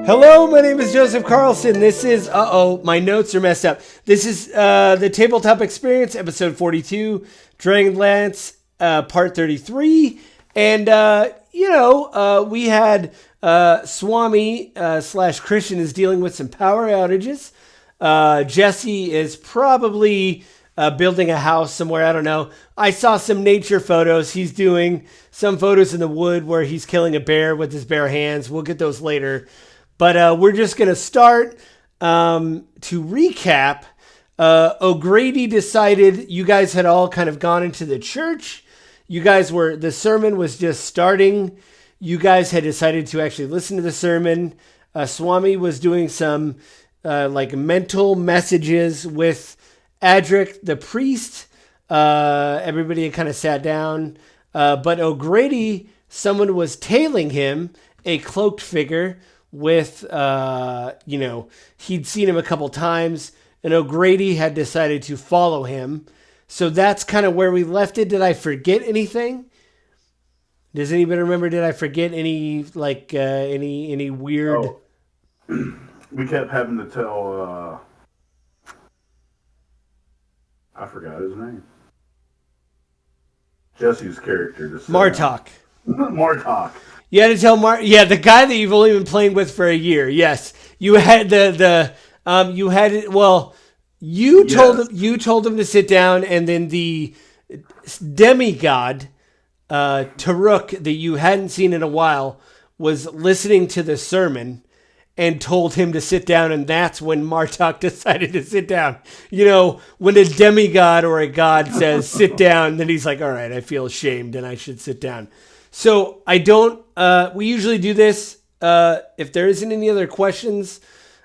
Hello, my name is Joseph Carlson. This is, my notes are messed up. This is the Tabletop Experience, episode 42, Dragonlance, part 33. And, we had Swami / Christian is dealing with some power outages. Jesse is probably building a house somewhere. I don't know. I saw some nature photos. He's doing some photos in the wood where he's killing a bear with his bare hands. We'll get those later. But we're just going to start to recap. O'Grady decided you guys had all kind of gone into the church. The sermon was just starting. You guys had decided to actually listen to the sermon. Swami was doing some mental messages with Adric, the priest. Everybody had kind of sat down. But O'Grady, someone was tailing him, a cloaked figure with, he'd seen him a couple times, and O'Grady had decided to follow him. So that's kind of where we left it. Did I forget anything? Does anybody remember? Did I forget any, any weird... Oh. We kept having to tell, I forgot his name. Jesse's character. Martok. Martok. You had to tell the guy that you've only been playing with for a year. Yes, you had you told him to sit down, and then the demigod Taruk that you hadn't seen in a while was listening to the sermon and told him to sit down, and that's when Martok decided to sit down. When a demigod or a god says sit down, then he's like, all right, I feel ashamed and I should sit down. So we usually do this. If there isn't any other questions,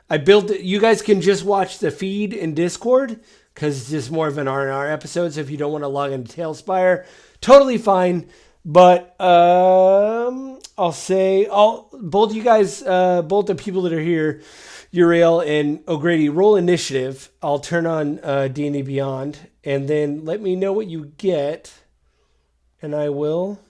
I built it. You guys can just watch the feed in Discord because it's just more of an R&R episode. So if you don't want to log into Tailspire, totally fine. But I'll say both you guys, both the people that are here, Uriel and O'Grady, roll initiative. I'll turn on D&D Beyond, and then let me know what you get, and I will.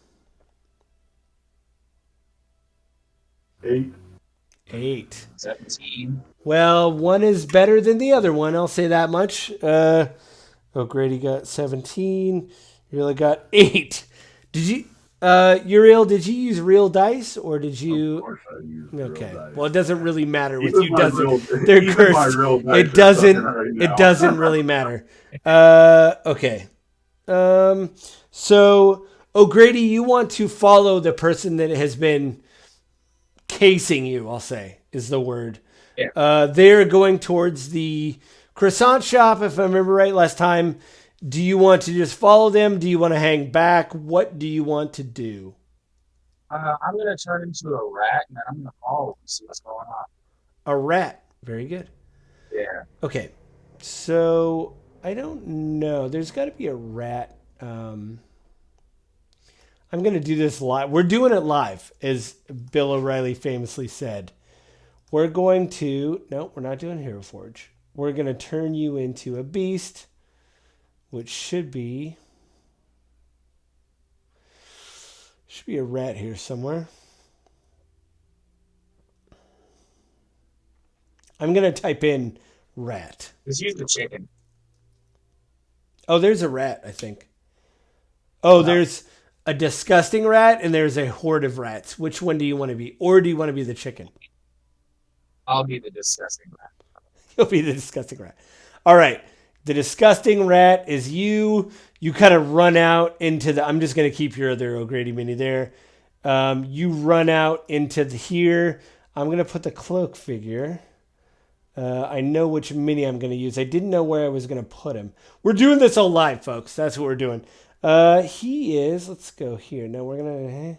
8. 17. Well, one is better than the other one. I'll say that much. O'Grady got 17. Uriel got 8. Did you, Uriel? Did you use real dice or did you? Of course I used Okay. real dice. Well, it doesn't really matter with Even you. my They're even cursed. my real dice It are doesn't. fucking right It now. doesn't really matter. Okay. So O'Grady, you want to follow the person that has been casing you, I'll say, is the word. Yeah. They're going towards the croissant shop, if I remember right last time. Do you want to just follow them? Do you want to hang back? What do you want to do? I'm going to turn into a rat, and then I'm going to follow and see what's going on. A rat. Very good. Yeah. Okay. So, I don't know. There's got to be a rat. I'm going to do this live. We're doing it live, as Bill O'Reilly famously said. We're going to... No, we're not doing Hero Forge. We're going to turn you into a beast, which should be a rat here somewhere. I'm going to type in rat. Just use the chicken. Oh, there's a rat, I think. Oh, there's a disgusting rat and there's a horde of rats. Which one do you want to be? Or do you want to be the chicken? I'll be the disgusting rat. You'll be the disgusting rat. All right. The disgusting rat is you. You kind of run out into the... I'm just going to keep your other O'Grady mini there. You run out into here. I'm going to put the cloak figure. I know which mini I'm going to use. I didn't know where I was going to put him. We're doing this all live, folks. That's what we're doing. He is... Let's go here. No, we're going to... I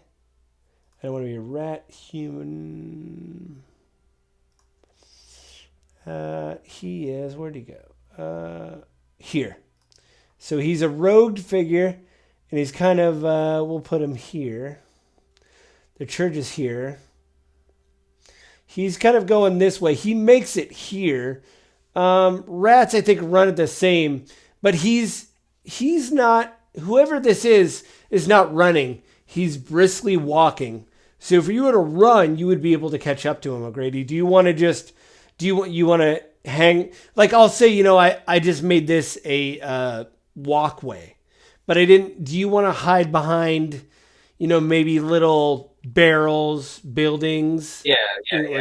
don't want to be a rat. Human... he is... Where'd he go? Here. So he's a rogued figure, and he's kind of, we'll put him here. The church is here. He's kind of going this way. He makes it here. Rats, I think, run at the same, but he's not, whoever this is not running. He's briskly walking. So if you were to run, you would be able to catch up to him, O'Grady. Do you want to hang, like I'll say, I just made this a walkway, but I didn't, do you want to hide behind, maybe little barrels, buildings? Yeah.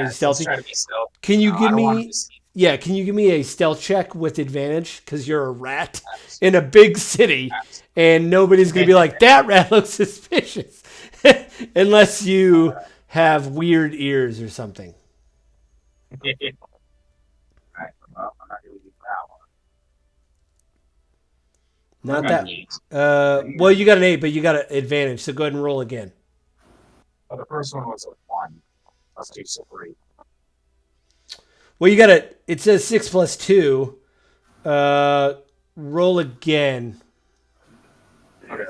Stealthy. Let's try to be stealthy. Can you give I don't want him me, to see can you give me a stealth check with advantage? Because you're a rat in a big city and nobody's going to be like, that rat looks suspicious. Unless you have weird ears or something. Alright, well, I'm not going to do that one. Not that. Well, you got an 8, but you got an advantage. So go ahead and roll again. Well, the first one was a 1. Let's do 3. Well, it says 6 plus 2. Roll again. Okay.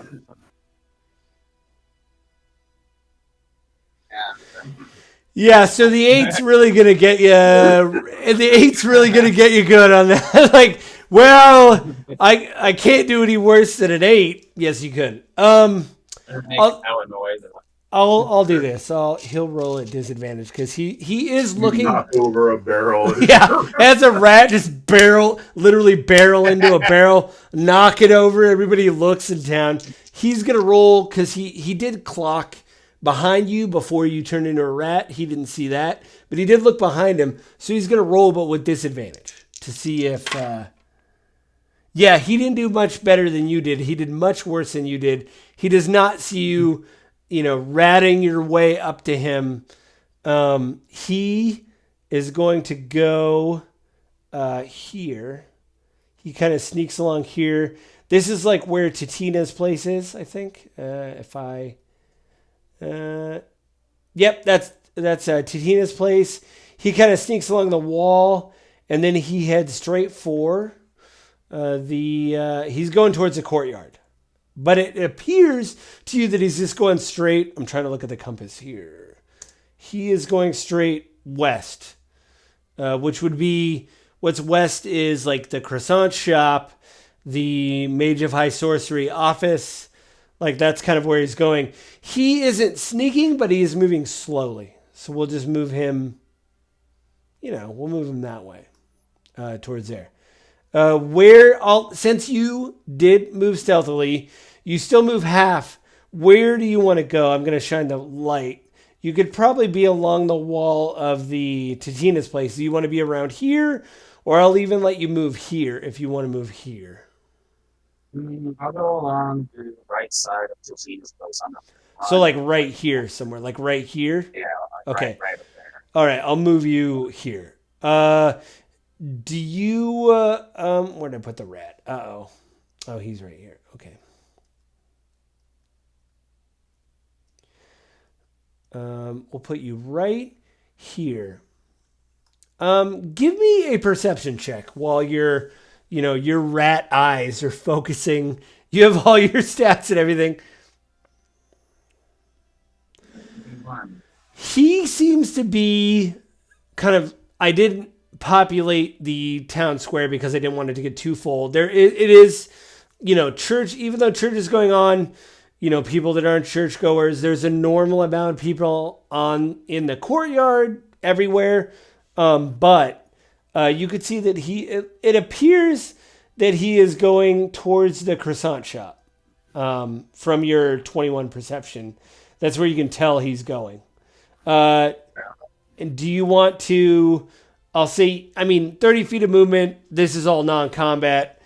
Yeah, so the 8's really gonna get you. The 8's really gonna get you good on that. Like, well, I can't do any worse than an 8. Yes, you could. I'll do this. He'll roll at disadvantage because he is looking. Knock over a barrel. Yeah, as a rat, just literally barrel into a barrel, knock it over. Everybody looks in town. He's gonna roll because he did clock behind you before you turned into a rat. He didn't see that, but he did look behind him. So he's gonna roll, but with disadvantage to see if. Yeah, he didn't do much better than you did. He did much worse than you did. He does not see you, ratting your way up to him. He is going to go here. He kind of sneaks along here. This is like where Titina's place is, I think. Yep, that's Titina's place. He kind of sneaks along the wall, and then he heads straight for he's going towards the courtyard. But it appears to you that he's just going straight. I'm trying to look at the compass here. He is going straight west, which would be what's west is like the croissant shop, the Mage of High Sorcery office. Like that's kind of where he's going. He isn't sneaking, but he is moving slowly. So we'll just move him, we'll move him that way, towards there. Since you did move stealthily, you still move half. Where do you want to go? I'm going to shine the light. You could probably be along the wall of the Titina's place. Do you want to be around here? Or I'll even let you move here if you want to move here. I'll go along the right side of Titina's place. So like right here somewhere. Like right here? Yeah. Okay. Right up there. All right. I'll move you here. Do you, where did I put the rat? Oh, he's right here. Okay. We'll put you right here. Give me a perception check while your rat eyes are focusing. You have all your stats and everything. He seems to be kind of, I didn't populate the town square because I didn't want it to get too full. It is, church, even though church is going on, people that aren't churchgoers, there's a normal amount of people in the courtyard everywhere. But you could see that it appears that he is going towards the croissant shop. From your 21 perception, that's where you can tell he's going. And do you want to, I'll say, 30 feet of movement. This is all non-combat.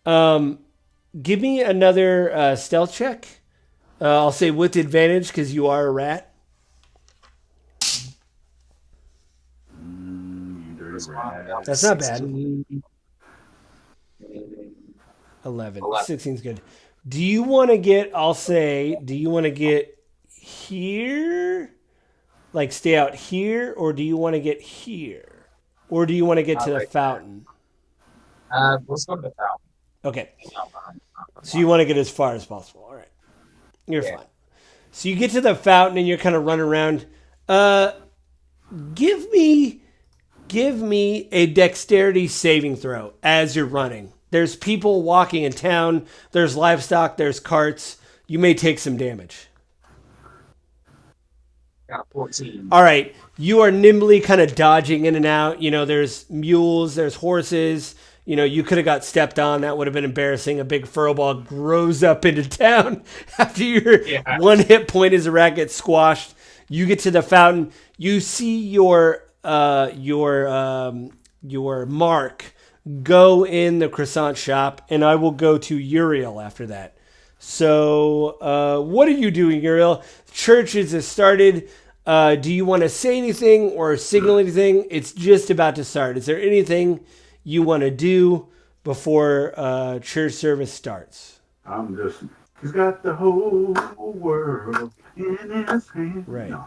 Give me another stealth check. I'll say with advantage because you are a rat. That's not bad. 11. 16's good. Do you want to get, here? Like stay out here? Or do you want to get here? Or do you want to get to the fountain? Let's go to the fountain. Okay. So you want to get as far as possible. All right. You're fine. So you get to the fountain and you're kind of running around. Give me a dexterity saving throw as you're running. There's people walking in town. There's livestock. There's carts. You may take some damage. got 14. All right. You are nimbly kind of dodging in and out. There's mules, there's horses. You could have got stepped on. That would have been embarrassing. A big furlball grows up into town after your one hit point as a rat gets squashed. You get to the fountain. You see your mark go in the croissant shop, and I will go to Uriel after that. So, what are you doing, Uriel? Church has started. Do you want to say anything or signal anything? It's just about to start. Is there anything you want to do before church service starts? He's got the whole world in his hand. Right. No.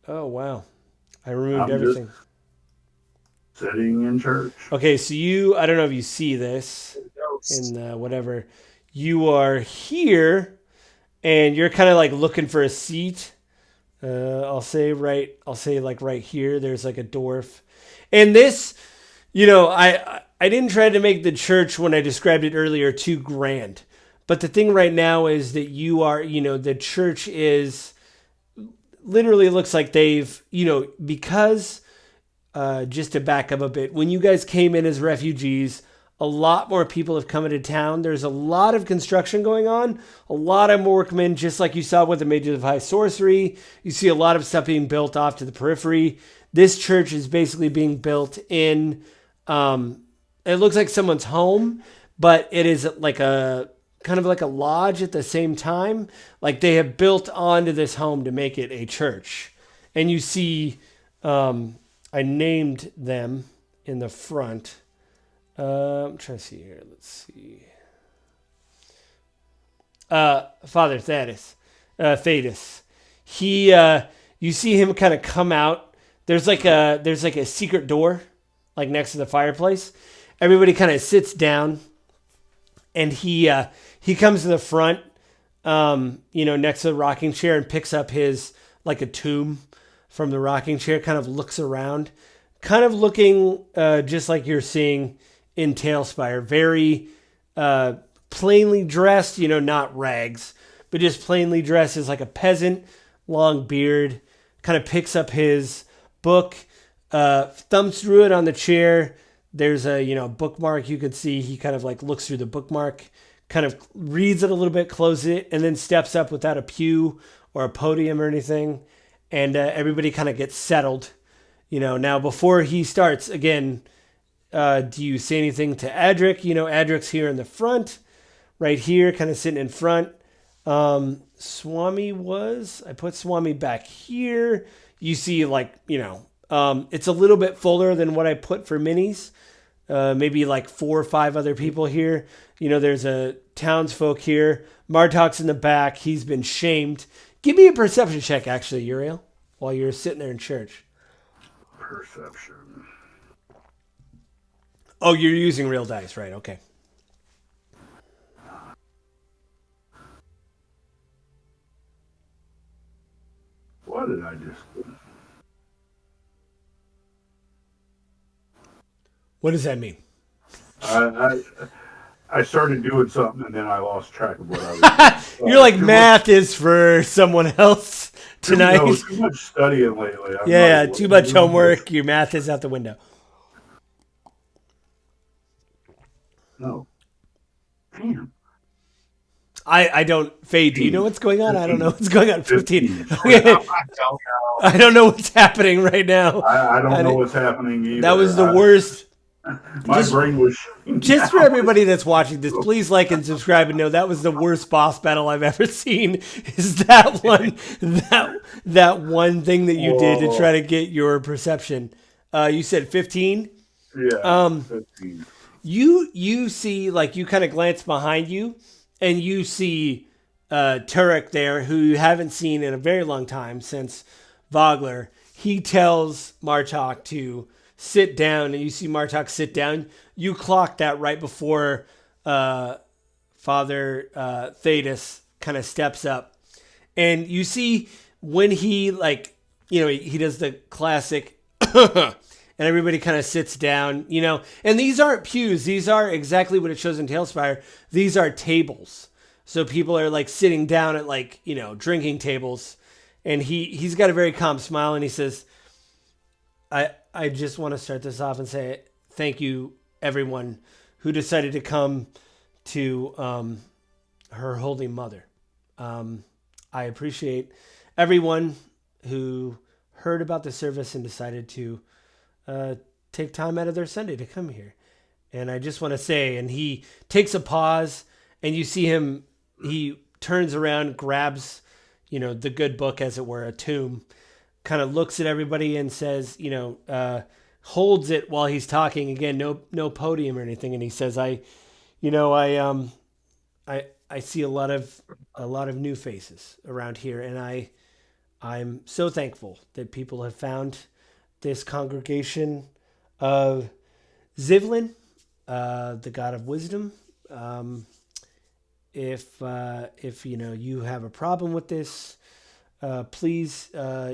Oh, wow. I removed everything. Sitting in church. Okay, so I don't know if you see this in whatever. You are here, and you're kind of like looking for a seat. I'll say like right here. There's like a dwarf. And this, I didn't try to make the church when I described it earlier too grand. But the thing right now is that you are, the church is literally looks like they've, because just to back up a bit, when you guys came in as refugees, a lot more people have come into town. There's a lot of construction going on. A lot of workmen, just like you saw with the Mages of High Sorcery. You see a lot of stuff being built off to the periphery. This church is basically being built in, it looks like someone's home, but it is like a kind of like a lodge at the same time. Like they have built onto this home to make it a church. And you see, I named them in the front. I'm trying to see here. Let's see. Father Thaddeus. He, you see him kind of come out. There's like a secret door, like next to the fireplace. Everybody kind of sits down, and he comes to the front, next to the rocking chair, and picks up his like a tomb from the rocking chair. Kind of looks around, kind of looking just like you're seeing in Tailspire, very plainly dressed, not rags, but just plainly dressed as like a peasant, long beard, kind of picks up his book, thumbs through it on the chair. There's a, bookmark you can see. He kind of like looks through the bookmark, kind of reads it a little bit, closes it, and then steps up without a pew or a podium or anything. And everybody kind of gets settled. Now before he starts, again, do you say anything to Adric? Adric's here in the front, right here, kind of sitting in front. Swami I put Swami back here. You see it's a little bit fuller than what I put for minis. Maybe like 4 or 5 other people here. There's a townsfolk here. Martok's in the back. He's been shamed. Give me a perception check, actually, Uriel, while you're sitting there in church. Perception. Oh, you're using real dice, right? Okay. What did I just... What does that mean? I started doing something and then I lost track of what I was doing. You're like, math is for someone else tonight. Too much studying lately. Too much homework. Your math is out the window. No. Damn. I don't, Faye, do you know what's going on? 15. I don't know what's going on. 15. I don't know. I don't know what's happening right now. I don't know what's happening either. That was the worst. My brain was... Just for everybody that's watching this, please like and subscribe and know that was the worst boss battle I've ever seen. Is that one that one thing that you did to try to get your perception? You said 15? Yeah, 15. You see, like, you kind of glance behind you, and you see Turek there, who you haven't seen in a very long time since Vogler. He tells Martok to sit down, and you see Martok sit down. You clock that right before Father Thaddeus kind of steps up. And you see when he, he does the classic, and everybody kind of sits down, And these aren't pews. These are exactly what it shows in Tailspire. These are tables. So people are, sitting down at, drinking tables. and he's got a very calm smile, and he says, I just want to start this off and say thank you, everyone who decided to come to her Holy Mother. I appreciate everyone who heard about the service and decided to take time out of their Sunday to come here. And I just want to say, and he takes a pause, and you see him, he turns around, grabs, the good book, as it were, a tomb, kind of looks at everybody and says, holds it while he's talking. Again, no podium or anything. And he says, I see a lot of new faces around here, and I'm so thankful that people have found this congregation of Zivlin, the God of Wisdom. If you have a problem with this, please,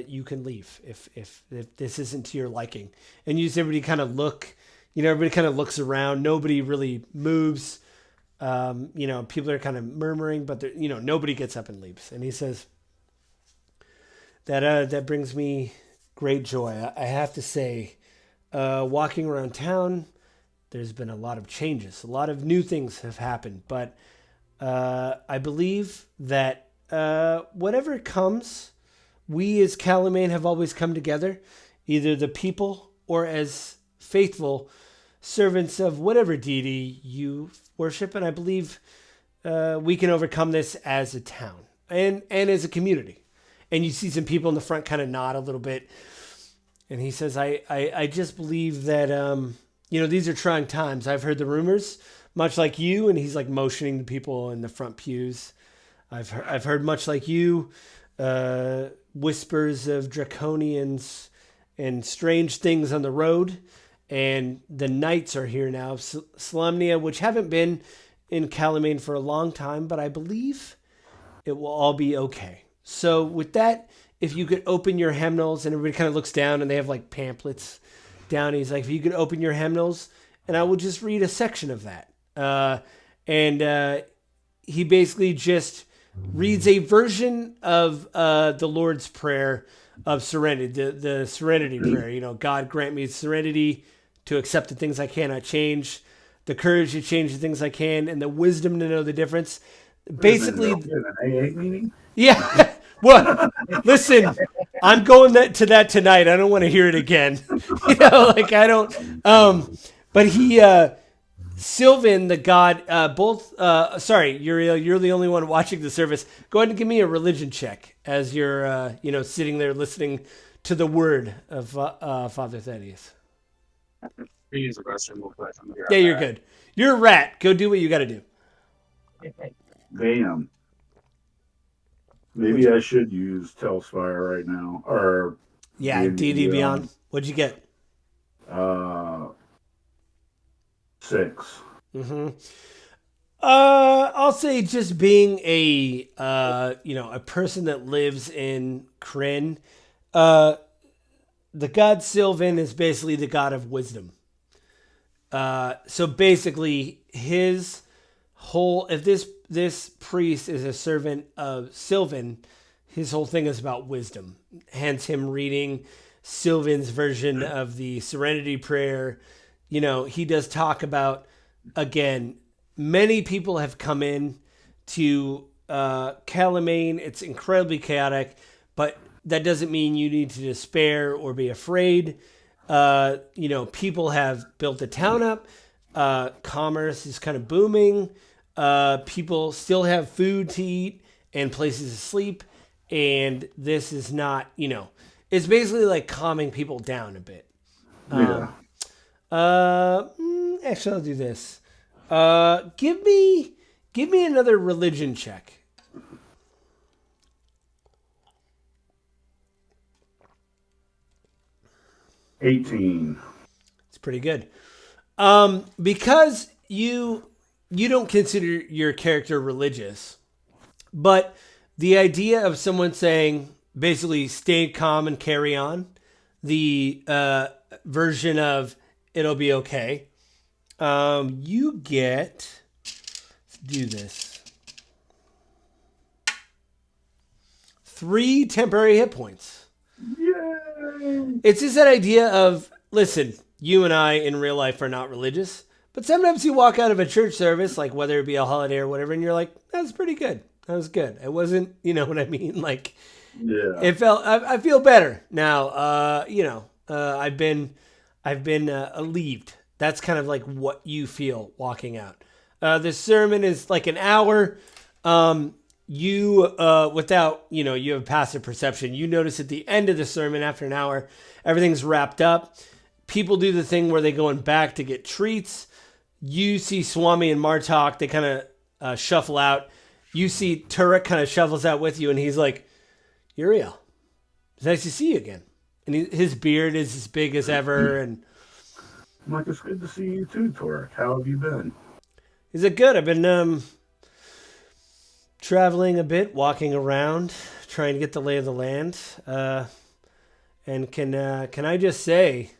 you can leave if this isn't to your liking. And you see everybody kind of look, everybody kind of looks around. Nobody really moves. People are kind of murmuring, but nobody gets up and leaves. And he says, that brings me great joy. I have to say, walking around town, there's been a lot of changes. A lot of new things have happened, but I believe that whatever comes, we as Calamane have always come together, either the people or as faithful servants of whatever deity you worship. And I believe we can overcome this as a town and as a community. And you see some people in the front kind of nod a little bit. And he says, I just believe that, these are trying times. I've heard the rumors, much like you. And he's like motioning the people in the front pews. I've heard much like you, whispers of draconians and strange things on the road. And the knights are here now, Solemnia, which haven't been in Calamane for a long time, but I believe it will all be okay. So with that, if you could open your hymnals, and everybody kind of looks down and they have like pamphlets down. He's like, if you could open your hymnals, and I will just read a section of that. And he basically just reads a version of the Lord's Prayer of serenity, the serenity prayer. God grant me serenity to accept the things I cannot change, the courage to change the things I can, and the wisdom to know the difference. Basically, an AA meeting? yeah. Well, listen, I'm going to that tonight. I don't want to hear it again. I don't. But he, Sylvan, the god, sorry, Uriel, you're the only one watching the service. Go ahead and give me a religion check as you're, sitting there listening to the word of Father Thaddeus. We use the restroom real quick. Yeah, you're good. You're a rat. Go do what you got to do. Damn. Maybe I should use Telspire right now. Or yeah, D&D Beyond. What'd you get? 6. Mm-hmm. I'll say just being a person that lives in Kryn, the god Sylvan is basically the god of wisdom. So basically his whole, if this priest is a servant of Sylvan, his whole thing is about wisdom. Hence him reading Sylvan's version of the Serenity Prayer. He does talk about, again, many people have come in to Calamane. It's incredibly chaotic, but that doesn't mean you need to despair or be afraid. People have built the town up. Commerce is kind of booming. People still have food to eat and places to sleep. And this is not, it's basically like calming people down a bit. Yeah. Actually, I'll do this. Give me another religion check. 18. It's pretty good. Because you don't consider your character religious, but the idea of someone saying basically stay calm and carry on, the version of it'll be okay. You get, let's do this. 3 temporary hit points. Yay! It's just that idea of, listen, you and I in real life are not religious, but sometimes you walk out of a church service, like whether it be a holiday or whatever, and you're like, that's pretty good. That was good. It wasn't, you know what I mean? Like, Yeah. it felt, I feel better now. I've been alleviated. That's kind of like what you feel walking out. The sermon is like an hour. Without, you have passive perception. You notice at the end of the sermon, after an hour, everything's wrapped up. People do the thing where they go in back to get treats. You see Swami and Martok, they kind of shuffle out. You see Turek kind of shuffles out with you, and he's like, Uriel, it's nice to see you again. And his beard is as big as ever. And I'm like, it's good to see you too, Torek. How have you been? is it good? I've been traveling a bit, walking around, trying to get the lay of the land. And can I just say,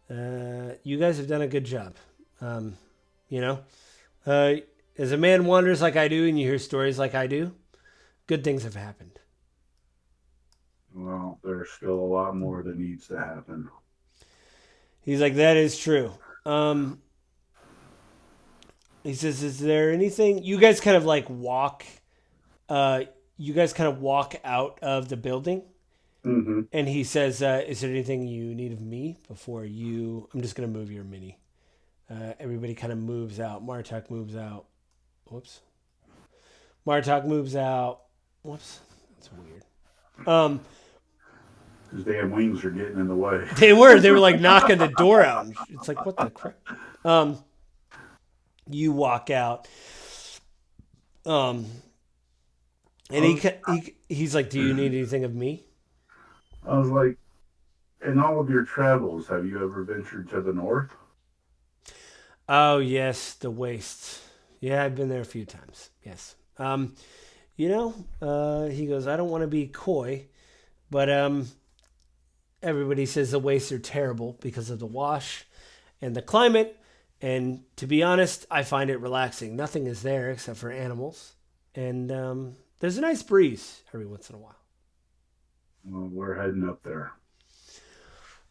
you guys have done a good job. As a man wanders like I do, and you hear stories like I do, good things have happened. Well, there's still a lot more that needs to happen. He's like, that is true. He says, is there anything you guys kind of like walk? You guys kind of walk out of the building, Mm-hmm. and he says, "Is there anything you need of me before you?" I'm just gonna move your mini. Everybody kind of moves out. Martok moves out. Whoops. Martok moves out. Whoops. That's weird. His damn wings are getting in the way. They were like knocking the door out. It's like, what the crap? You walk out. And he's like, do you need anything of me? I was like, in all of your travels, have you ever ventured to the north? Oh, yes, the wastes. Yeah, I've been there a few times. Yes. He goes, I don't want to be coy, but everybody says the wastes are terrible because of the wash and the climate. And to be honest, I find it relaxing. Nothing is there except for animals. And there's a nice breeze every once in a while. Well, we're heading up there.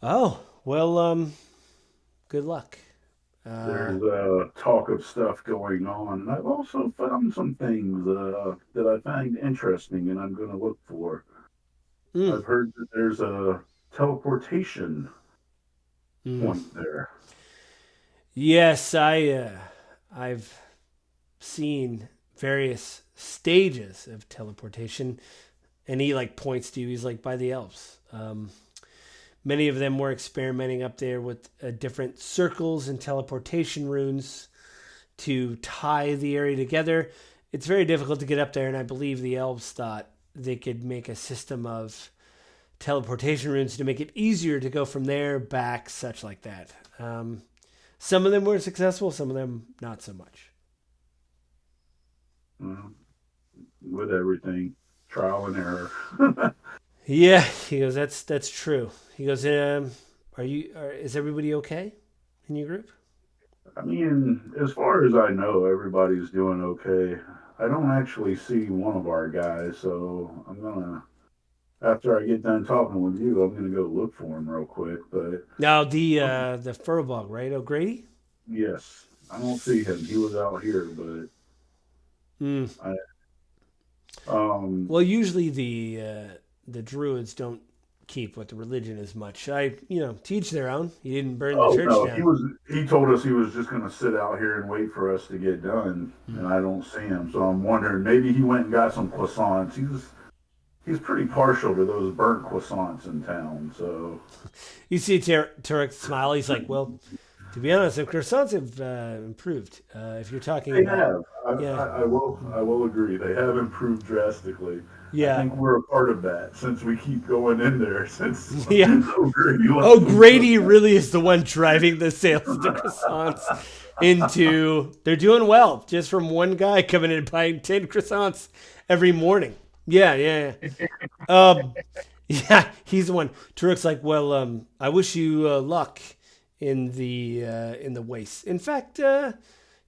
Oh, well, good luck. There's talk of stuff going on. And I've also found some things that I find interesting and I'm going to look for. I've heard that there's a teleportation point there. Yes, I've seen various stages of teleportation, and he like points to you. He's like, by the elves. Many of them were experimenting up there with different circles and teleportation runes to tie the area together. It's very difficult to get up there, and I believe the elves thought they could make a system of teleportation runes to make it easier to go from there back, such like that. Some of them were successful, some of them not so much. With everything, trial and error. Yeah, he goes, that's true. He goes, is everybody okay in your group? I mean, as far as I know, everybody's doing okay. I don't actually see one of our guys, so I'm gonna, after I get done talking with you, I'm gonna go look for him real quick. But now the furbog, right? O'Grady? yes, I don't see him. He was out here, but well, usually the druids don't keep with the religion as much. Teach their own. He didn't burn the church down. He told us he was just going to sit out here and wait for us to get done, and I don't see him. So I'm wondering, maybe he went and got some croissants. He's pretty partial to those burnt croissants in town. So you see Turek smile. He's like, well, to be honest, the croissants have improved. If you're talking about, I will agree. They have improved drastically. Yeah, I think we're a part of that since we keep going in there. Since O'Grady really is the one driving the sales of the croissants into. They're doing well just from one guy coming in and buying 10 croissants every morning. Yeah. Yeah, he's the one. Turek's like, well, I wish you luck in the waste. In fact,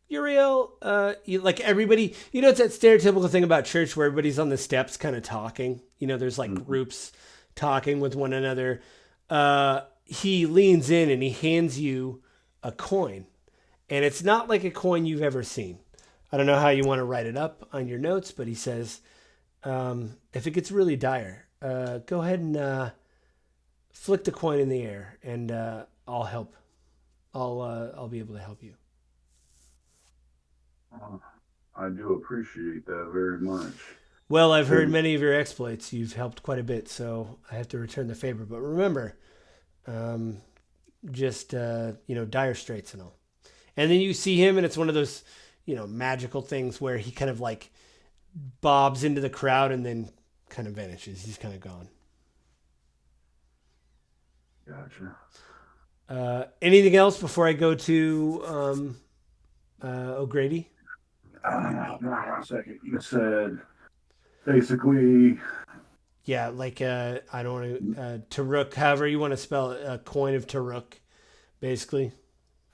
Uriel, like everybody, it's that stereotypical thing about church where everybody's on the steps kind of talking. There's like groups talking with one another. He leans in and he hands you a coin. And it's not like a coin you've ever seen. I don't know how you want to write it up on your notes, but he says, if it gets really dire, go ahead and flick the coin in the air and I'll help. I'll be able to help you. I do appreciate that very much. Well, I've heard many of your exploits. You've helped quite a bit, so I have to return the favor. But remember, dire straits and all. And then you see him, and it's one of those, magical things where he kind of like bobs into the crowd and then kind of vanishes. He's kind of gone. Gotcha. Anything else before I go to O'Grady? 1 second. You said basically. Yeah, like I don't want to Taruk, however you want to spell it, a coin of Taruk, basically.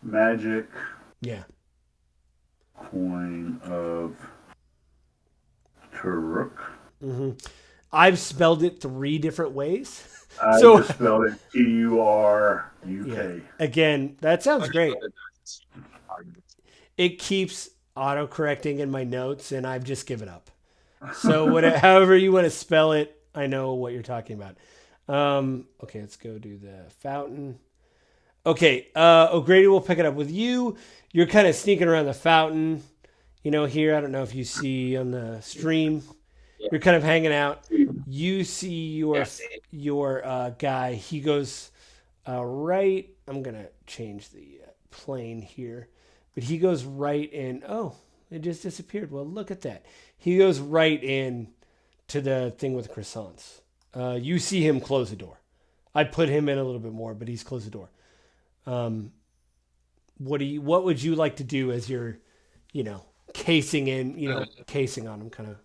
Magic. Yeah. Coin of Taruk. Mm-hmm. I've spelled it 3 different ways. I just spelled it Turuk. Yeah. Again, that sounds great. It keeps auto-correcting in my notes, and I've just given up. So however you want to spell it, I know what you're talking about. Okay, let's go do the fountain. Okay, O'Grady will pick it up with you. You're kind of sneaking around the fountain, here. I don't know if you see on the stream. You're kind of hanging out. You see your guy. He goes right. I'm going to change the plane here. But he goes right in. Oh, it just disappeared. Well, look at that. He goes right in to the thing with croissants. You see him close the door. I put him in a little bit more, but he's closed the door. What would you like to do as you're, casing on him kind of?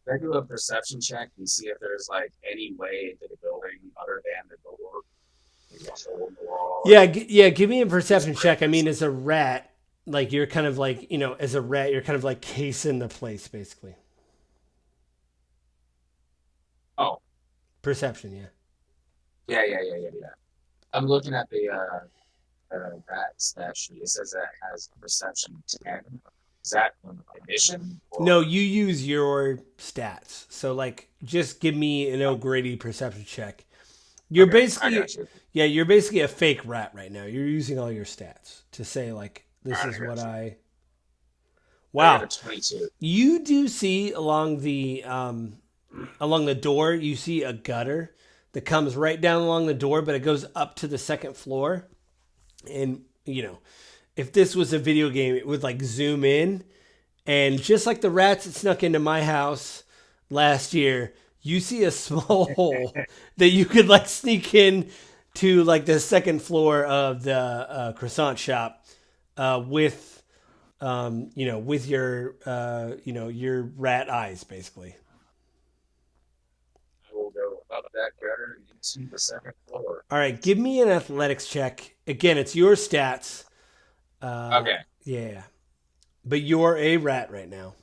Can I do a perception check and see if there's like any way into the building other than the door? Maybe a hole in the wall. Yeah. Give me a perception check. I mean, as a rat, like you're kind of like, as a rat, you're kind of like casing the place basically. Oh. Perception, yeah. Yeah. I'm looking at the rat stat sheet. It says that has perception 10. Is that an addition? No, you use your stats. So, like, just give me an O'Grady perception check. You're basically, you're basically a fake rat right now. You're using all your stats to say, like, this is what I. Wow, you do see along the door. You see a gutter that comes right down along the door, but it goes up to the second floor. And if this was a video game, it would like zoom in, and just like the rats that snuck into my house last year, you see a small hole that you could like sneak in to like the second floor of the croissant shop with your your rat eyes basically. I will go up that gutter and see the second floor. All right, give me an athletics check. Again, it's your stats. Okay. Yeah. But you're a rat right now.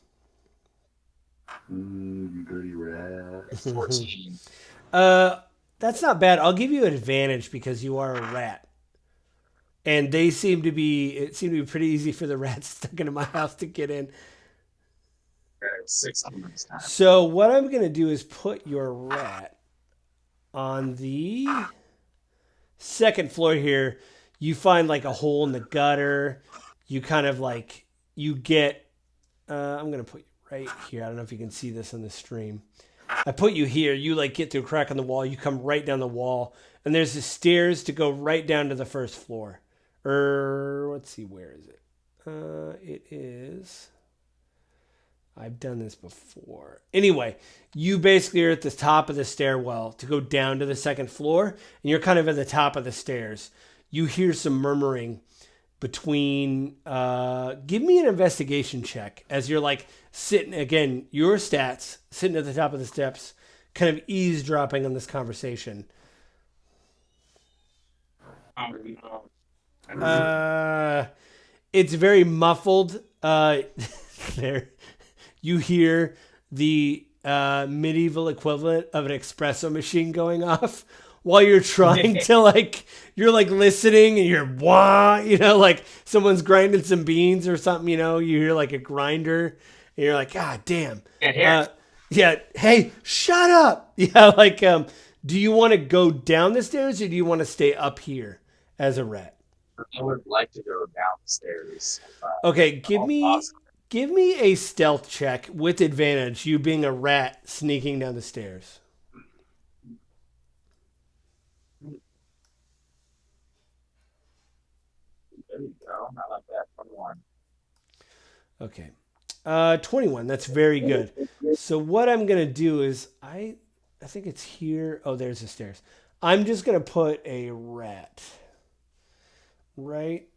You dirty rat. 14. That's not bad. I'll give you an advantage because you are a rat. And it seemed to be pretty easy for the rats stuck into my house to get in. 16 this time. So what I'm going to do is put your rat on the second floor here. You find like a hole in the gutter. You kind of like, you get, I'm going to put you right here. I don't know if you can see this on the stream. I put you here. You like get through a crack on the wall. You come right down the wall. And there's the stairs to go right down to the first floor. Let's see, where is it? It is, I've done this before. Anyway, you basically are at the top of the stairwell to go down to the second floor. And you're kind of at the top of the stairs. You hear some murmuring between, give me an investigation check as you're like sitting, again, your stats, sitting at the top of the steps, kind of eavesdropping on this conversation. It's very muffled. Uh, there, you hear the medieval equivalent of an espresso machine going off while you're trying to you're listening and you're like someone's grinding some beans or something. You hear like a grinder and you're like, God damn. Yeah. Hey, shut up. Yeah. Do you want to go down the stairs or do you want to stay up here as a rat? I would like to go down the stairs. Okay, give me a stealth check with advantage, you being a rat sneaking down the stairs. There you go. I like that. 21. Okay. 21. That's very good. So what I'm going to do is I think it's here. Oh, there's the stairs. I'm just going to put a rat. Right?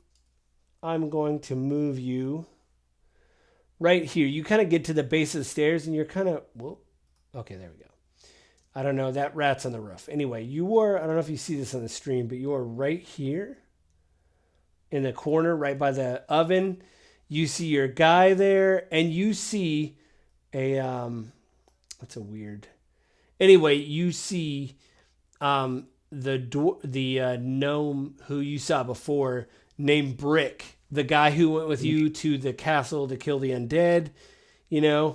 I'm going to move you right here. You kind of get to the base of the stairs and you're kind of, whoa. Okay, there we go. I don't know. That rat's on the roof. Anyway, you are, I don't know if you see this on the stream, but you are right here in the corner, right by the oven. You see your guy there and you see a, that's a weird, anyway, you see, the gnome who you saw before named Brick, the guy who went with you to the castle to kill the undead, yeah.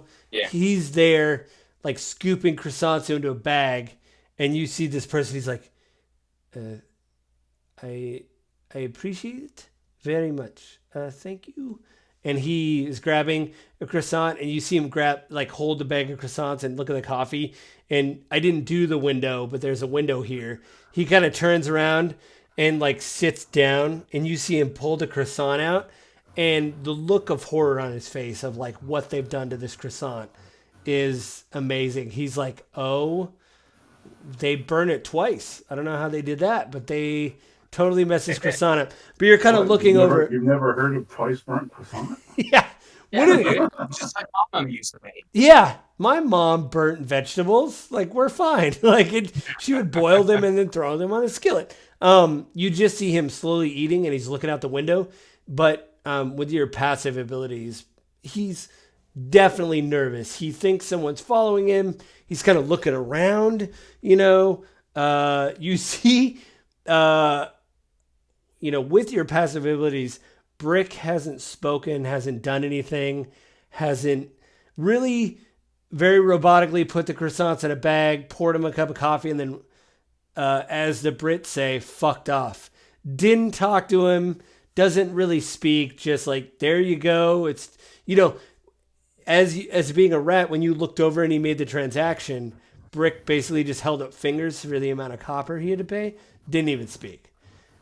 He's there like scooping croissants into a bag and you see this person, he's like, I appreciate it very much. Thank you. And he is grabbing a croissant and you see him hold the bag of croissants and look at the coffee. And I didn't do the window, but there's a window here. He kind of turns around and sits down and you see him pull the croissant out and the look of horror on his face of what they've done to this croissant is amazing. He's like, oh, they burn it twice. I don't know how they did that, but they totally messed this croissant up. But you're kind of looking over. You've never heard of twice burnt croissant? Yeah. Just like mom used to make. Yeah. My mom burnt vegetables. We're fine. She would boil them and then throw them on a skillet. You just see him slowly eating and he's looking out the window. But with your passive abilities, he's definitely nervous. He thinks someone's following him. He's kind of looking around, you see, with your passive abilities, Brick hasn't spoken, hasn't done anything, hasn't really very robotically put the croissants in a bag, poured him a cup of coffee, and then, as the Brits say, fucked off. Didn't talk to him, doesn't really speak, just there you go. It's, as being a rat, when you looked over and he made the transaction, Brick basically just held up fingers for the amount of copper he had to pay, didn't even speak,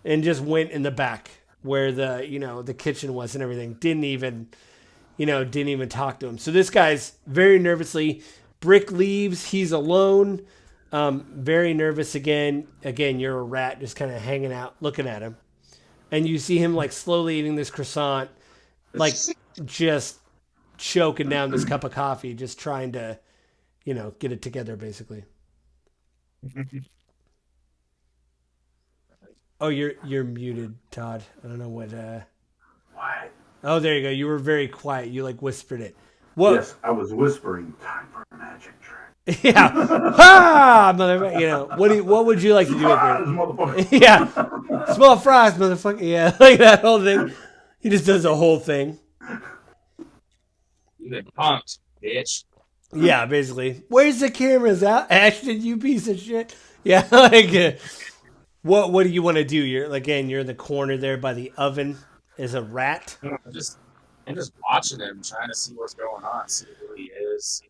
and just went in the back where the kitchen was and everything. Didn't even talk to him. So this guy's very nervously. Brick leaves. He's alone. Very nervous again. Again, you're a rat just kind of hanging out, looking at him. And you see him slowly eating this croissant, just choking down this cup of coffee, just trying to, get it together basically. Oh, you're muted, Todd. I don't know what. What? Oh, there you go. You were very quiet. You whispered it. What? Yes, I was whispering. Time for a magic trick. Yeah. Ha, motherfucker. What would you like to do with it? Yeah. Small fries, motherfucker. Yeah, that whole thing. He just does the whole thing. You get punked, bitch. Yeah, basically. Where's the cameras out? Ashton, you piece of shit. Yeah, What do you want to do? You're in the corner there by the oven as a rat. I'm just watching him, trying to see what's going on, see who he is.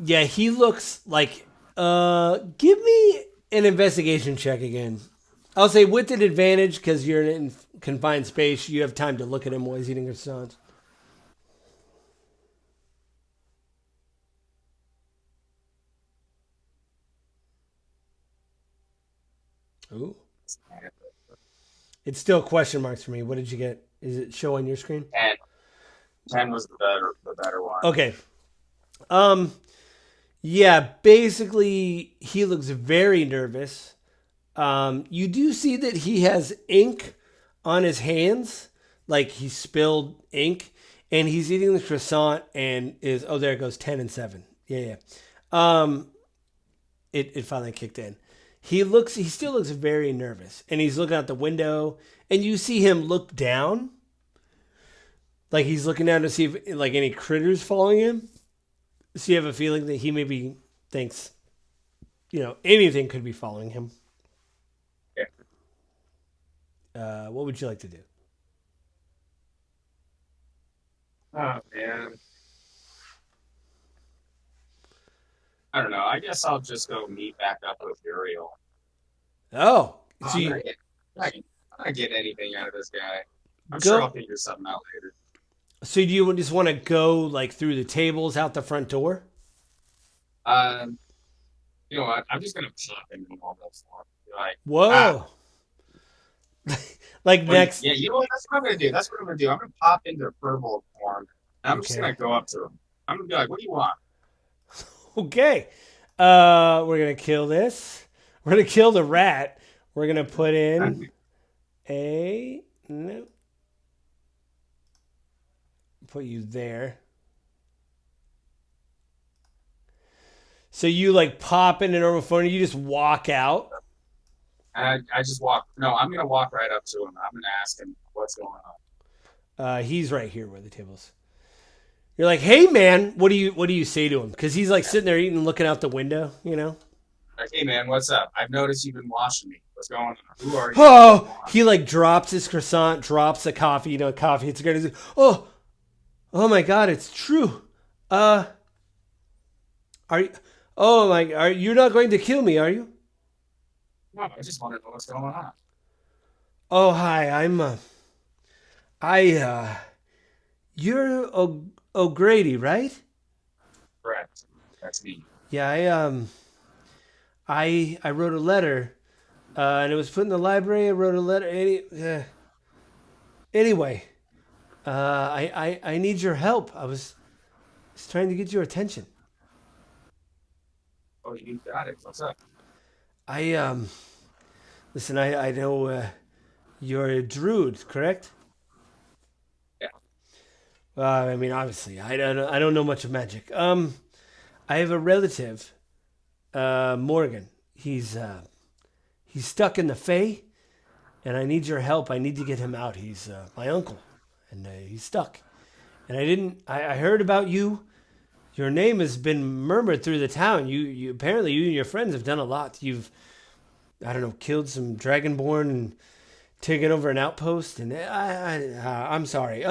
Yeah, he looks like. Give me an investigation check again. I'll say with an advantage because you're in confined space. You have time to look at him while he's eating his croissants. Ooh. It's still question marks for me. What did you get? Is it show on your screen? 10. 10 was the better one. Okay. Yeah, basically he looks very nervous. You do see that he has ink on his hands. like he spilled ink, and he's eating the croissant and is there it goes 10 and 7. Yeah. It finally kicked in. He still looks very nervous, and he's looking out the window, and you see him look down, like he's looking down to see if like any critters following him. So you have a feeling that he maybe thinks, anything could be following him. Yeah. What would you like to do? Oh man. I don't know. I guess I'll just go meet back up with Uriel. Oh, I'm so not getting anything out of this guy. I'm Go- sure I'll figure something out later. so do you just want to go like through the tables out the front door? You know what? I'm just gonna pop into normal form. Like, Whoa. Like next. yeah, you know what? That's what I'm gonna do. That's what I'm gonna do. I'm gonna pop into purple form, and I'm just Okay. gonna go up to him. I'm gonna be like, "What do you want?" Okay. We're going to kill this. We're going to kill the rat. We're going to put in no. Put you there. So you like pop into normal phone and you just walk out. And I just walk. No, I'm gonna walk right up to him. I'm gonna ask him what's going on. He's right here where the table's. You're like, hey man, what do you say to him? Because he's like sitting there eating and looking out the window, Like, hey man, what's up? I've noticed you've been watching me. What's going on? Who are you? Oh, he like drops his croissant, drops the coffee, coffee. It's great. He's like, oh my God, it's true. Are you? Oh my, you're not going to kill me, are you? No, I just want to know what's going on. Oh hi, you're O'Grady, right? Correct. That's me. Yeah, I wrote a letter, and it was put in the library. I wrote a letter. Anyway, I need your help. I was just trying to get your attention. Oh, you got it. What's up? Listen, I know you're a druid, correct? Yeah. I mean, obviously, I don't know much of magic. I have a relative, Morgan. He's stuck in the Fey, and I need your help. I need to get him out. He's my uncle, and he's stuck. And I heard about you. Your name has been murmured through the town. You apparently you and your friends have done a lot. You've, I don't know, killed some dragonborn and taken over an outpost. And I'm sorry.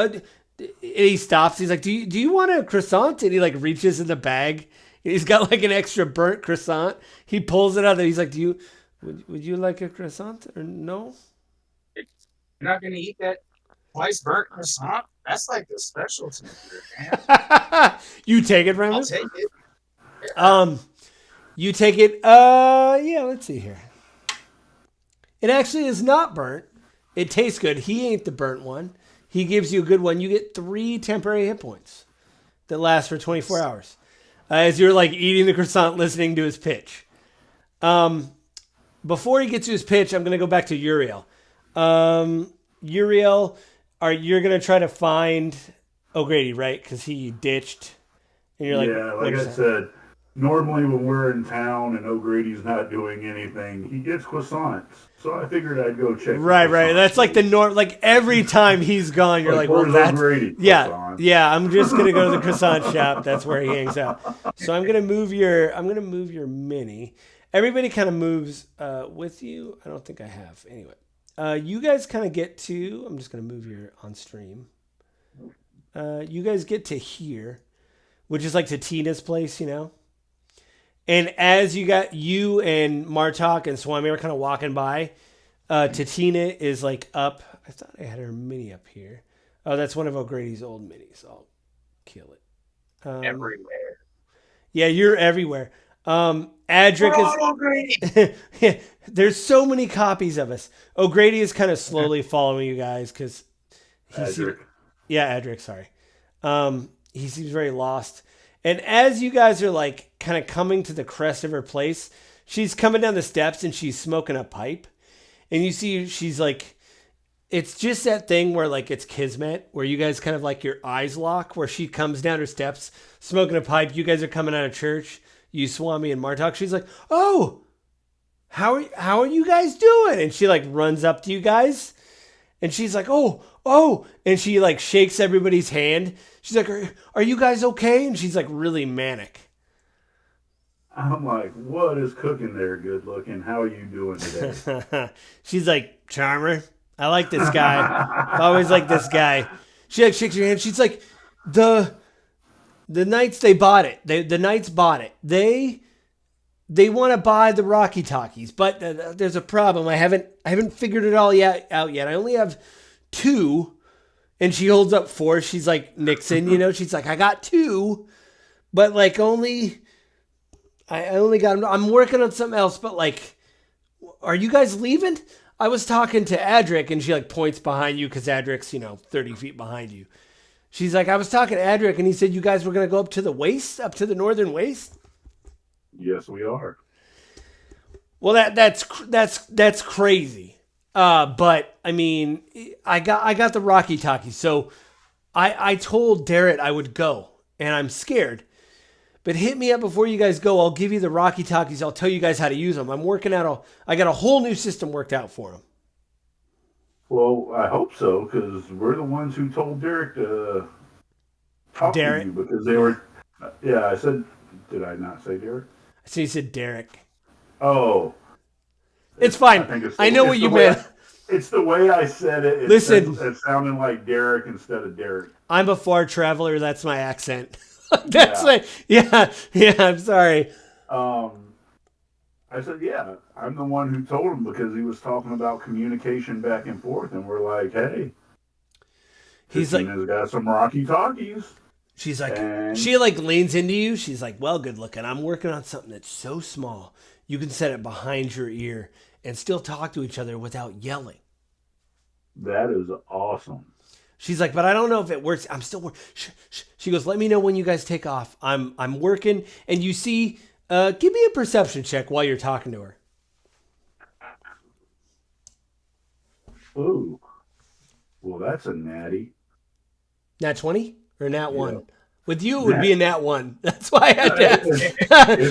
He stops. He's like, do you want a croissant? And he like reaches in the bag. He's got like an extra burnt croissant. He pulls it out there. He's like, would you like a croissant or no? You're not gonna eat that twice burnt croissant? That's like the specialty here, man. You take it from him? I'll take it. You take it. Yeah. Let's see here. It actually is not burnt. It tastes good. He ain't the burnt one. He gives you a good one. You get 3 temporary hit points that last for 24 hours. As you're like eating the croissant, listening to his pitch. Before he gets to his pitch, I'm going to go back to Uriel. Uriel, you're going to try to find O'Grady, right? Because he ditched. And you're like, yeah, like I said, normally when we're in town and O'Grady's not doing anything, he gets croissants. So I figured I'd go check. Right. That's like the norm. Like every time he's gone, you're like, well, that's O'Grady. Yeah. I'm just gonna go to the croissant shop. That's where he hangs out. So I'm gonna move your mini. Everybody kind of moves with you. I don't think I have. Anyway, you guys kind of get to. I'm just gonna move your on stream. You guys get to here, which is like to Tina's place, And as you and Martok and Swami are kind of walking by, Tatina is like up. I thought I had her mini up here. Oh, that's one of O'Grady's old minis. I'll kill it. Everywhere. Yeah, you're everywhere. Adric is. O'Grady. Yeah, there's so many copies of us. O'Grady is kind of slowly following you guys because Adric. Adric. Sorry. He seems very lost. And as you guys are like kind of coming to the crest of her place, she's coming down the steps and she's smoking a pipe. And you see she's like, it's just that thing where like it's kismet, where you guys kind of like your eyes lock, where she comes down her steps smoking a pipe. You guys are coming out of church. You, Swami, and Martok. She's like, "Oh, how are you guys doing?" And she like runs up to you guys, and she's like, "Oh," and she like shakes everybody's hand. She's like, "Are you guys okay?" And she's like really manic. I'm like, what is cooking there, good looking? How are you doing today? She's like, "Charmer, I like this guy. I've always liked this guy." She like shakes your hand. She's like, the Knights, they bought it. The Knights bought it. They want to buy the Rocky Talkies, but there's a problem. I haven't figured it all out yet. I only have 2, and she holds up 4. She's like Nixon, you know. She's like, "I got 2, but like I only got. I'm working on something else, but like, are you guys leaving?" I was talking to Adric, and she like points behind you because Adric's 30 feet behind you. She's like, "I was talking to Adric, and he said you guys were gonna go up to the waste, up to the northern waste." Yes, we are. Well, that's crazy. But I mean, I got the Rocky Talkies, so I told Darrett I would go, and I'm scared. But hit me up before you guys go. I'll give you the Rocky Talkies. I'll tell you guys how to use them. I'm working out I got a whole new system worked out for them. Well, I hope so, because we're the ones who told Derek to talk to you, because they were. Yeah, I said. Did I not say Derek? I see you said Derek. Oh, it's fine. I know what you meant. It's the way I said it. Listen, it sounded like Derek instead of Derek. I'm a far traveler. That's my accent. That's like, yeah. I'm sorry. I said, yeah, I'm the one who told him, because he was talking about communication back and forth, and we're like, hey, he's like, has got some Rocky Talkies. She's like, she like leans into you. She's like, "Well, good looking. I'm working on something that's so small you can set it behind your ear and still talk to each other without yelling." That is awesome. She's like, "But I don't know if it works. I'm still working." She goes, "Let me know when you guys take off. I'm working." And you see, give me a perception check while you're talking to her. Ooh, well, that's a natty. Nat 20 or nat 1? Yeah. With you, it would be a nat 1. That's why I had to ask.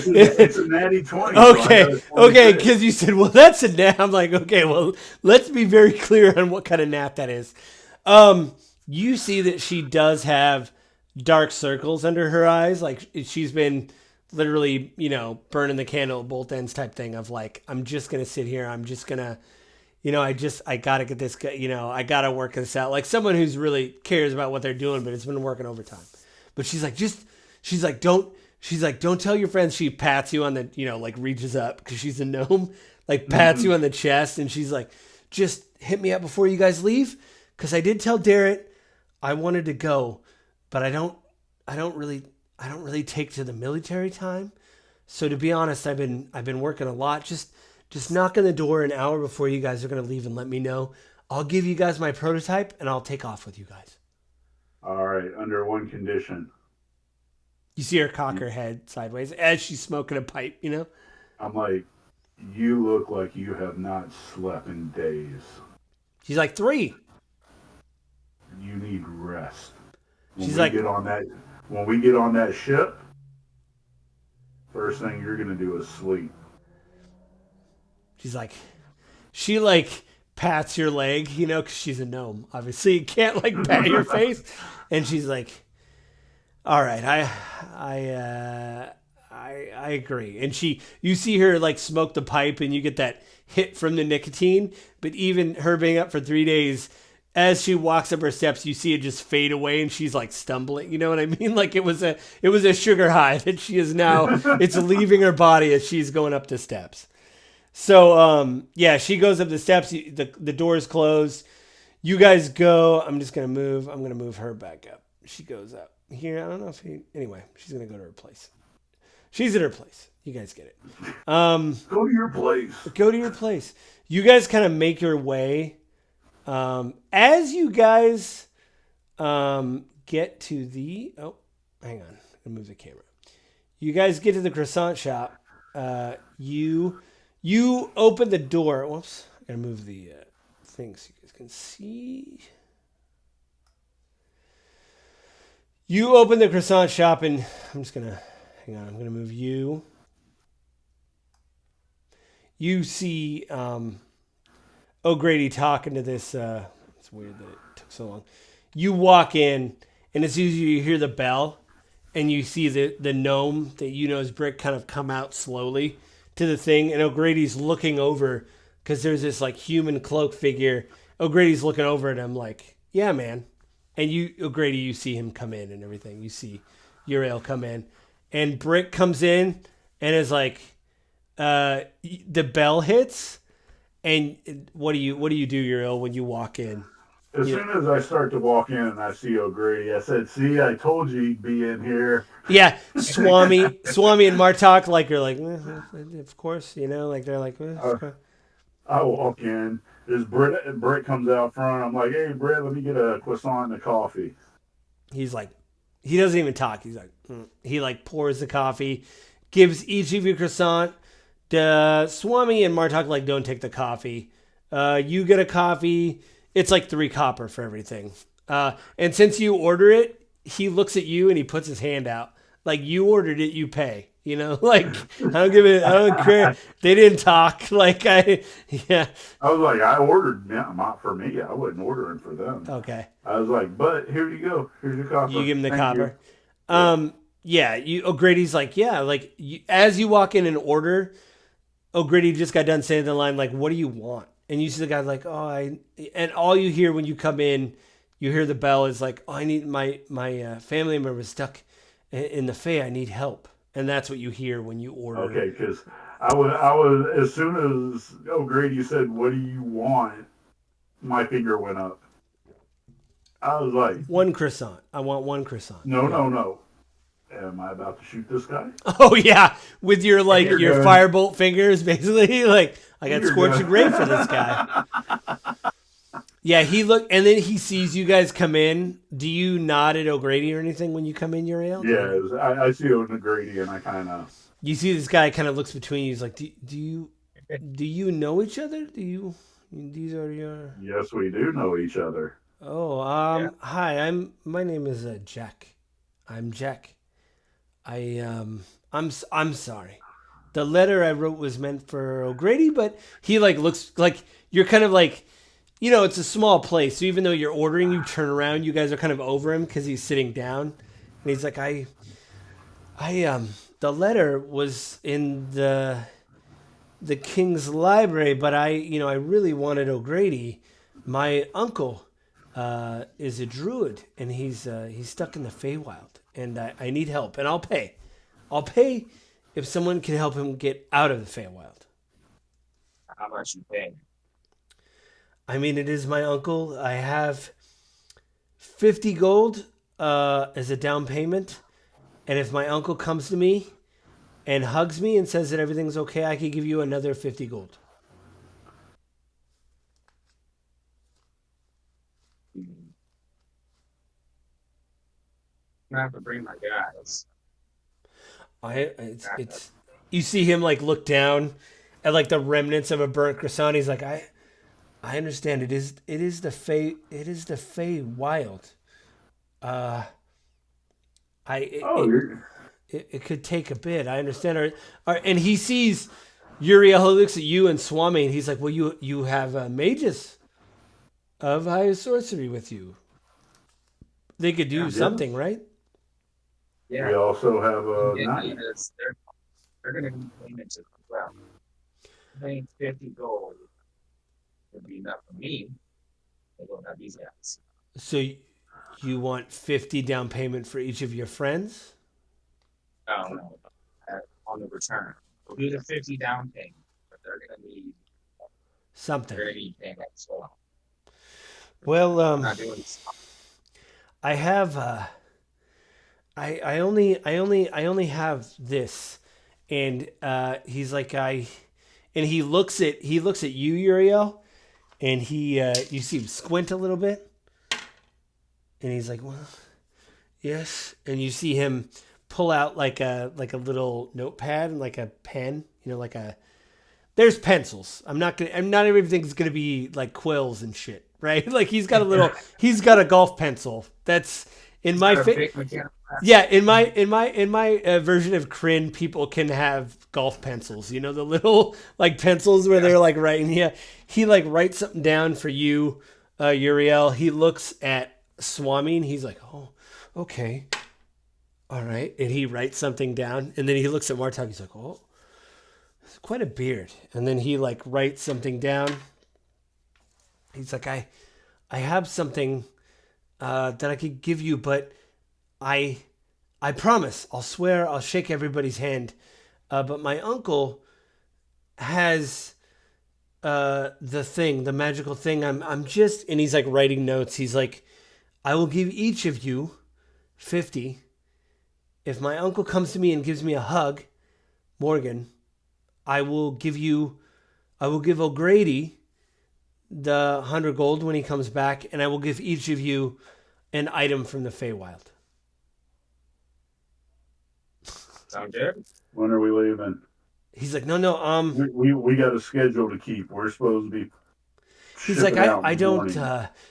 It's a natty 20. Okay, so okay, because you said, "Well, that's a nap." I'm like, okay, well, let's be very clear on what kind of nap that is. You see that she does have dark circles under her eyes. Like, she's been literally, burning the candle at both ends type thing of like, I'm just going to sit here. I'm just going to, I got to get this, I got to work this out. Like someone who's really cares about what they're doing, but it's been working overtime. But she's like, don't tell your friends. She pats you on the, like reaches up because she's a gnome, like pats you on the chest. And she's like, "Just hit me up before you guys leave. Cause I did tell Darrett I wanted to go, but I don't really take to the military time. So to be honest, I've been working a lot. Just knock on the door an hour before you guys are going to leave and let me know. I'll give you guys my prototype and I'll take off with you guys." All right, under one condition. You see her cock her head sideways as she's smoking a pipe, I'm like, you look like you have not slept in days. She's like, 3. You need rest. When we get on that ship, first thing you're gonna do is sleep. She's like, she like pats your leg, because she's a gnome. Obviously, you can't like pat your face. And she's like, "All right, I agree." And you see her like smoke the pipe, and you get that hit from the nicotine. But even her being up for 3 days, as she walks up her steps, you see it just fade away, and she's like stumbling. You know what I mean? Like it was a sugar high that she is now. It's leaving her body as she's going up the steps. So, she goes up the steps. The doors close. You guys go. I'm going to move her back up. She goes up here. I don't know if anyway, she's going to go to her place. She's at her place. You guys get it. Go to your place. Go to your place. You guys kind of make your way. As you guys, get to the, hang on. I'm going to move the camera. You guys get to the croissant shop. You open the door. Whoops. I gotta move the thing so you guys can see. You open the croissant shop, and I'm just gonna hang on. I'm gonna move you. You see O'Grady talking to this. It's weird that it took so long. You walk in, and as soon as you hear the bell, and you see the gnome that you know is Brick kind of come out slowly to the thing, and O'Grady's looking over because there's this like human cloak figure. O'Grady's looking over at him like, yeah, man. And you, O'Grady, you see him come in and everything. You see Uriel come in, and Brick comes in and is like, the bell hits, and what do you do, Uriel, when you walk in? As soon as I start to walk in and I see O'Grady, I said, "See, I told you he'd be in here." Yeah, Swami and Martok like are like, of course, you know, like they're like. I walk in. There's Britt comes out front. I'm like, "Hey, Britt, let me get a croissant and a coffee." He's like, he doesn't even talk. He's like, he like pours the coffee, gives each of you croissant. Swami and Martok like don't take the coffee. You get a coffee. It's like 3 copper for everything. And since you order it, he looks at you and he puts his hand out. Like, you ordered it, you pay. You know, like, I don't care. They didn't talk. Like, yeah. I was like, I ordered, not for me. I wasn't ordering for them. Okay. I was like, but here you go. Here's your copper. You give him the Thank copper. You. Yeah, O'Grady's like, yeah, like, as you walk in and order, O'Grady just got done saying the line, like, what do you want? And you see the guy like, and all you hear when you come in, you hear the bell is like, I need my family member stuck in the Fey. I need help. And that's what you hear when you order. Okay, because I was as soon as O'Grady said, "What do you want?" my finger went up. I was like, 1 croissant. I want 1 croissant. No. Am I about to shoot this guy? Oh yeah, with your your firebolt fingers, basically. Like, I got scorching ray for this guy. Yeah, he and then he sees you guys come in. Do you nod at O'Grady or anything when you come in, Uriel? Yeah, I see O'Grady and I kind of. You see this guy kind of looks between you. He's like, do you know each other? These are your. Yes, we do know each other. Oh, hi. My name is Jack. I'm Jack. I'm sorry. The letter I wrote was meant for O'Grady, but he like looks like you're kind of like, you know, it's a small place. So even though you're ordering, you turn around, you guys are kind of over him because he's sitting down, and he's like, the letter was in the king's library, but I really wanted O'Grady. My uncle is a druid, and he's stuck in the FeyWild, and I need help, and I'll pay. I'll pay if someone can help him get out of the FeyWild. How much you pay? I mean, it is my uncle. I have 50 gold as a down payment, and if my uncle comes to me and hugs me and says that everything's okay, I could give you another 50 gold. I have to bring my guys. It's you see him like look down at like the remnants of a burnt croissant. He's like, I understand. It is the FeyWild. It could take a bit. I understand. And he sees Uriel, who looks at you and Swami, and he's like, well, you have mages of high sorcery with you. They could do something, right? Yeah. We also have a knight. They're going to need payments as well. Paying 50 gold would be enough for me. They don't have these guys. So you want 50 down payment for each of your friends? No. On the return. We'll do the 50 down payment, but they're going to need something. They're going to need payment as well. Well, not doing this. I have I only have this, and he's like and he looks at you, Uriel, and you see him squint a little bit, and he's like, well, yes, and you see him pull out like a little notepad and like a pen, you know, like there's pencils. Not everything's gonna be like quills and shit, right? Like he's got a golf pencil. That's in my yeah, in my version of Kryn, people can have golf pencils. You know, the little like pencils where they're like writing. Yeah, he like writes something down for you, Uriel. He looks at Swami and he's like, oh, okay, all right, and he writes something down, and then he looks at Martok. He's like, oh, it's quite a beard, and then he like writes something down. He's like, I have something that I could give you, but I promise, I'll swear, I'll shake everybody's hand. But my uncle has the magical thing. I'm just, and he's like writing notes. He's like, I will give each of you 50. If my uncle comes to me and gives me a hug, Morgan, I will give O'Grady the 100 gold when he comes back, and I will give each of you an item from the FeyWild. Sound good? When are we leaving? He's like, no, we got a schedule to keep. We're supposed to be. He's like, I don't.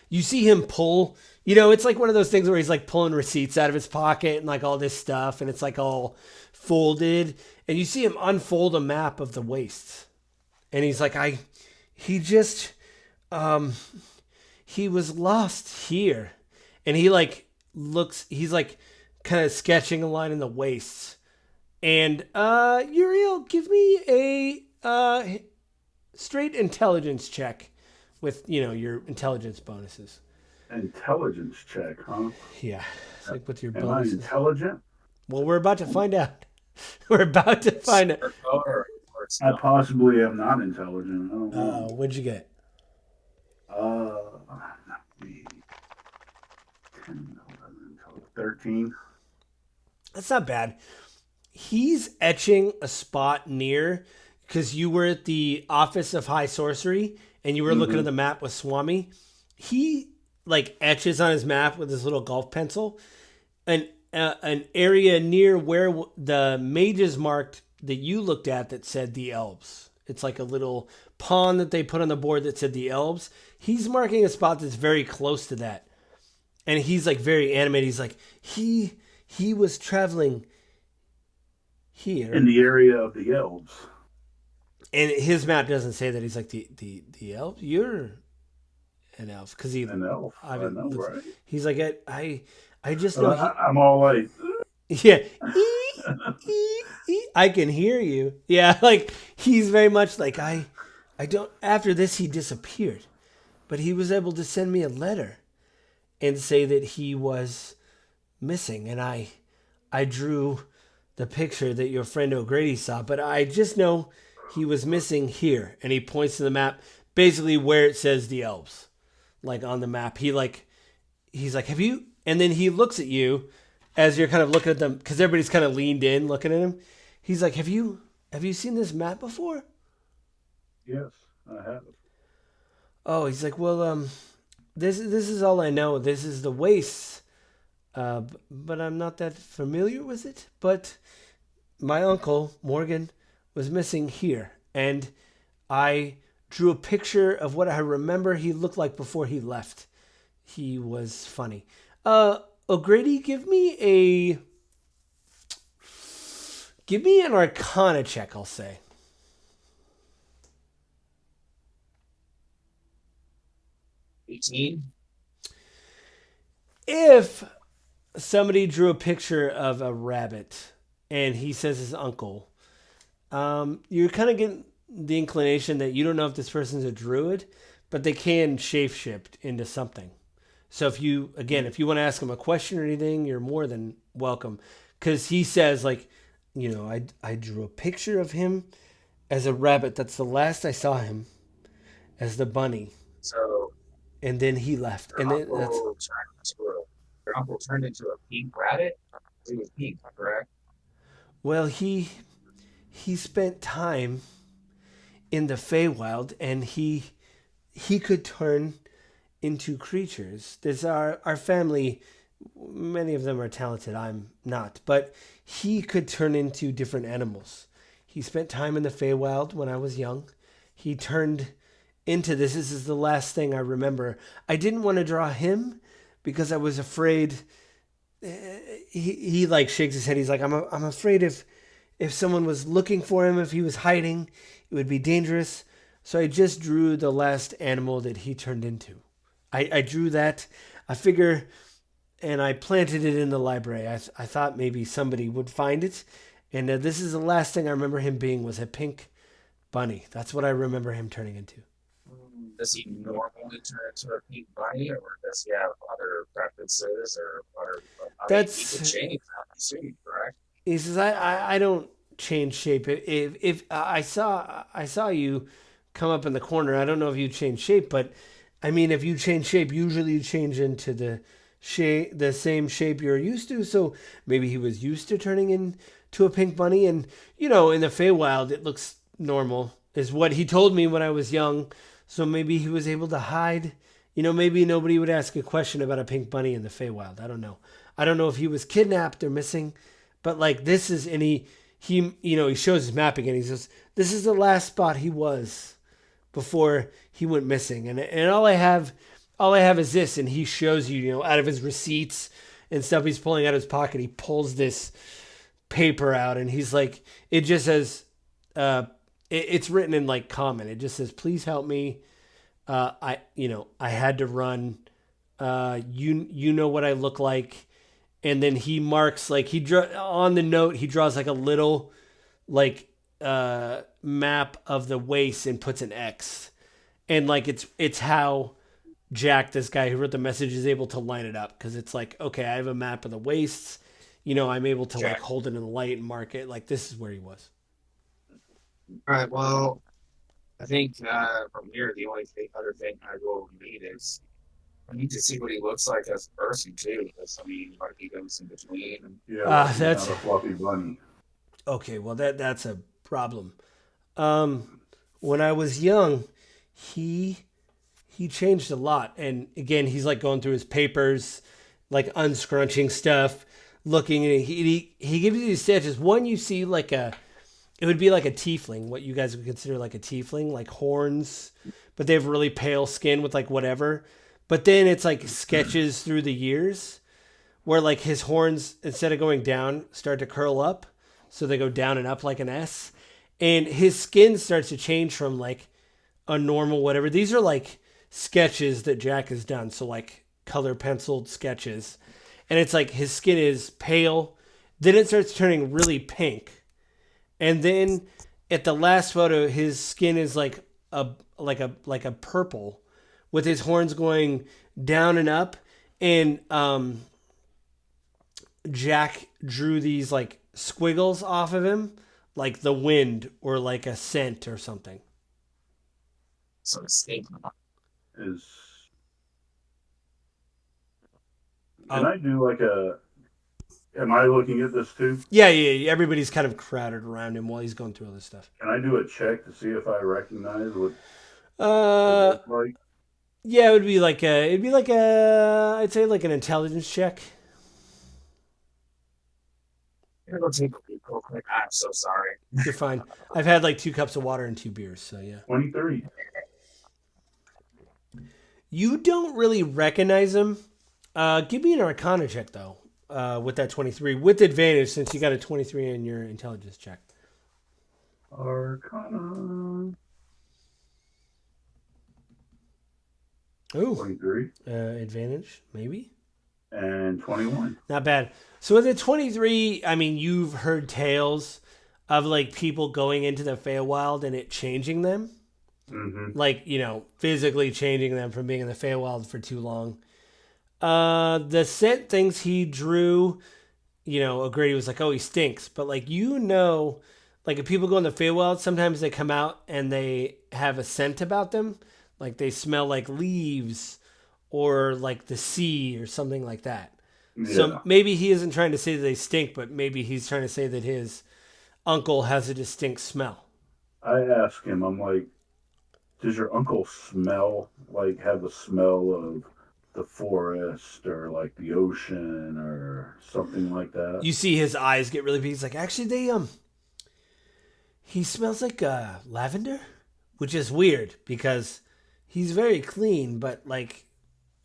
You see him pull. You know, it's like one of those things where he's like pulling receipts out of his pocket and like all this stuff, and it's like all folded. And you see him unfold a map of the wastes, and he's like, he was lost here, and he like looks. He's like kind of sketching a line in the wastes. And Uriel, give me a straight intelligence check with, you know, your intelligence bonuses. Intelligence check, huh? Yeah, it's like with your Am bonuses. I intelligent? Well, we're about to find out. We're about to find out. I possibly am not intelligent. I don't know. What'd you get? 13. That's not bad. He's etching a spot near, because you were at the Office of High Sorcery and you were looking at the map with Swami. He like etches on his map with his little golf pencil an area near where the mages marked that you looked at that said the elves. It's like a little pawn that they put on the board that said the elves. He's marking a spot that's very close to that. And he's like very animated. He's like, he was traveling here in the area of the elves, and his map doesn't say that. He's like the elf. You're an elf because he's an elf. I know, right? He's like I just know. I'm all like, yeah, I can hear you. Yeah, like he's very much like I don't. After this, he disappeared, but he was able to send me a letter and say that he was missing, and I drew the picture that your friend O'Grady saw, but I just know he was missing here. And he points to the map, basically where it says the elves, like on the map. He's like, have you? And then he looks at you as you're kind of looking at them, because everybody's kind of leaned in looking at him. He's like, have you seen this map before? Yes, I have. Oh, he's like, well, this is all I know. This is the wastes. But I'm not that familiar with it. But my uncle, Morgan, was missing here. And I drew a picture of what I remember he looked like before he left. He was funny. O'Grady, give me an Arcana check, I'll say. 18. If somebody drew a picture of a rabbit and he says his uncle, you're kind of getting the inclination that you don't know if this person's a druid, but they can shapeshift into something. So if you want to ask him a question or anything, you're more than welcome. Because he says, like, you know, I drew a picture of him as a rabbit. That's the last I saw him as the bunny. So, and then he left. And then your uncle turned into a pink rabbit? He was pink, correct? Well, he spent time in the FeyWild, and he could turn into creatures. There's our family, many of them are talented. I'm not, but he could turn into different animals. He spent time in the Feywild when I was young. He turned into this. This is the last thing I remember. I didn't want to draw him because I was afraid. He like shakes his head. He's like, I'm afraid if someone was looking for him, if he was hiding, it would be dangerous. So I just drew the last animal that he turned into. I drew that. I figure, and I planted it in the library. I thought maybe somebody would find it. And this is the last thing I remember him being was a pink bunny. That's what I remember him turning into. Does he normally turn into a pink bunny, or does he have other preferences, or That's he could change that soon, correct? He says I don't change shape. If I saw you come up in the corner, I don't know if you change shape, but I mean if you change shape, usually you change into the same shape you're used to. So maybe he was used to turning into a pink bunny, and in the Feywild it looks normal, is what he told me when I was young. So maybe he was able to hide. Maybe nobody would ask a question about a pink bunny in the Feywild. I don't know. I don't know if he was kidnapped or missing, but like this is, and he shows his map again. He says this is the last spot he was before he went missing, and all I have is this, and he shows you, out of his receipts and stuff he's pulling out of his pocket. He pulls this paper out, and he's like, it just says, it's written in like common. It just says, "Please help me. I had to run. You know what I look like." And then he marks like on the note he draws like a little like map of the waist and puts an X, and like it's how Jack, this guy who wrote the message, is able to line it up, because it's like, okay, I have a map of the wastes. I'm able to like hold it in the light and mark it like this is where he was. All right. Well, I think from here the only other thing I will need is I need to see what he looks like as a person too, because like he goes in between. Yeah, that's not a fluffy bunny. Okay. Well, that's a problem. When I was young, he changed a lot, and again, he's like going through his papers, like unscrunching stuff, looking, and he gives you these sketches. One, you see like it would be like a tiefling, what you guys would consider like a tiefling, like horns, but they have really pale skin with like whatever. But then it's like sketches through the years where like his horns, instead of going down, start to curl up. So they go down and up like an S. And his skin starts to change from like a normal whatever. These are like sketches that Jack has done. So like color penciled sketches. And it's like his skin is pale. Then it starts turning really pink. And then at the last photo, his skin is like a purple, with his horns going down and up. And Jack drew these like squiggles off of him, like the wind or like a scent or something. So it's Is Can I do like a? Am I looking at this too? Yeah. Everybody's kind of crowded around him while he's going through all this stuff. Can I do a check to see if I recognize what it Uh, looks like? yeah, it'd be like I'd say like an intelligence check. I'm gonna go take a peek real quick. I'm so sorry. You're fine. I've had like 2 cups of water and 2 beers, so yeah. 23. You don't really recognize him. Give me an Arcana check though. With that 23, with advantage since you got a 23 in your intelligence check. Arcana. Ooh, 23. Advantage maybe. And 21. Not bad. So with the 23, I mean, you've heard tales of like people going into the Feywild and it changing them. Mm-hmm. Like, physically changing them from being in the Feywild for too long. The scent things he drew, O'Grady was like, oh, he stinks. But like, like if people go in the Feywild, sometimes they come out and they have a scent about them. Like they smell like leaves or like the sea or something like that. Yeah. So maybe he isn't trying to say that they stink, but maybe he's trying to say that his uncle has a distinct smell. I asked him, I'm like, does your uncle have the smell of the forest or like the ocean or something like that? You see his eyes get really big. He's like, actually, He smells like lavender, which is weird because he's very clean, but like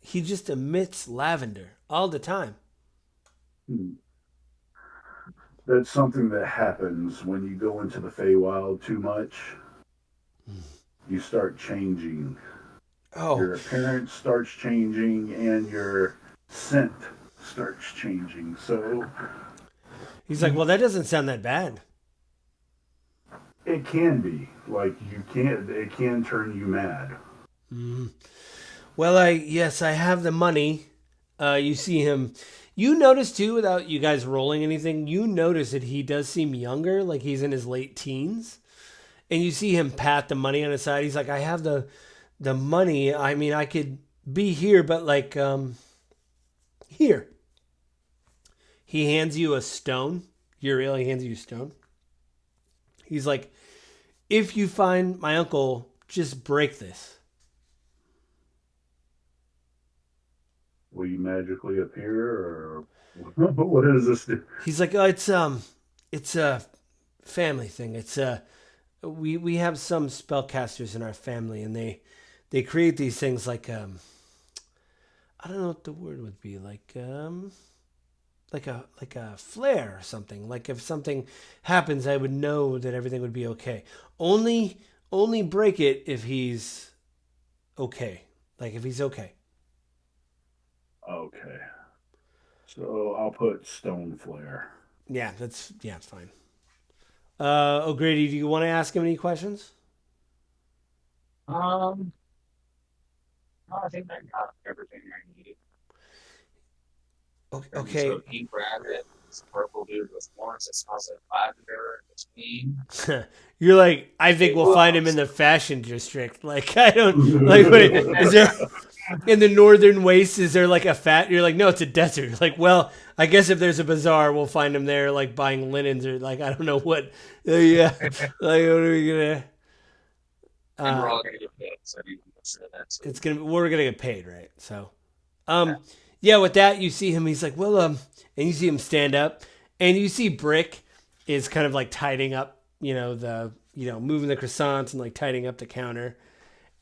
he just emits lavender all the time. Hmm. That's something that happens when you go into the Feywild too much. You start changing. Oh, Your appearance starts changing, and your scent starts changing. So he's like, well, that doesn't sound that bad. it can be like you can't. It can turn you mad. Mm. Well, I have the money. You see him. You notice too, without you guys rolling anything, you notice that he does seem younger, like he's in his late teens. And you see him pat the money on his side. He's like, I have the money. I mean, I could be here, but like here. He hands you a stone. Uriel, he hands you a stone. He's like, if you find my uncle, just break this. Will you magically appear, or what does this do? He's like, oh, it's a family thing. We have some spellcasters in our family, and they create these things like I don't know what the word would be, like a flare or something. Like if something happens, I would know that everything would be okay. Only break it if he's okay. Like if he's okay. Okay, so I'll put stone flare. Yeah, it's fine. O'Grady, do you want to ask him any questions? Um, no, I think I got everything I needed. Okay. So he grabbed it. It's a purple dude with horns. It smells like lavender in between. You're like, I think we'll find him in the fashion district. Like, I don't like. Wait, is there in the northern wastes? Is there like a fat? You're like, no, it's a desert. You're like, well, I guess if there's a bazaar, we'll find him there, like buying linens or like I don't know what. Yeah, like what are we gonna? And we're all gonna get paid, so you can consider that. So. We're gonna get paid, right? So, yeah. With that, you see him. He's like, well, and you see him stand up, and you see Brick is kind of like tidying up, moving the croissants and like tidying up the counter,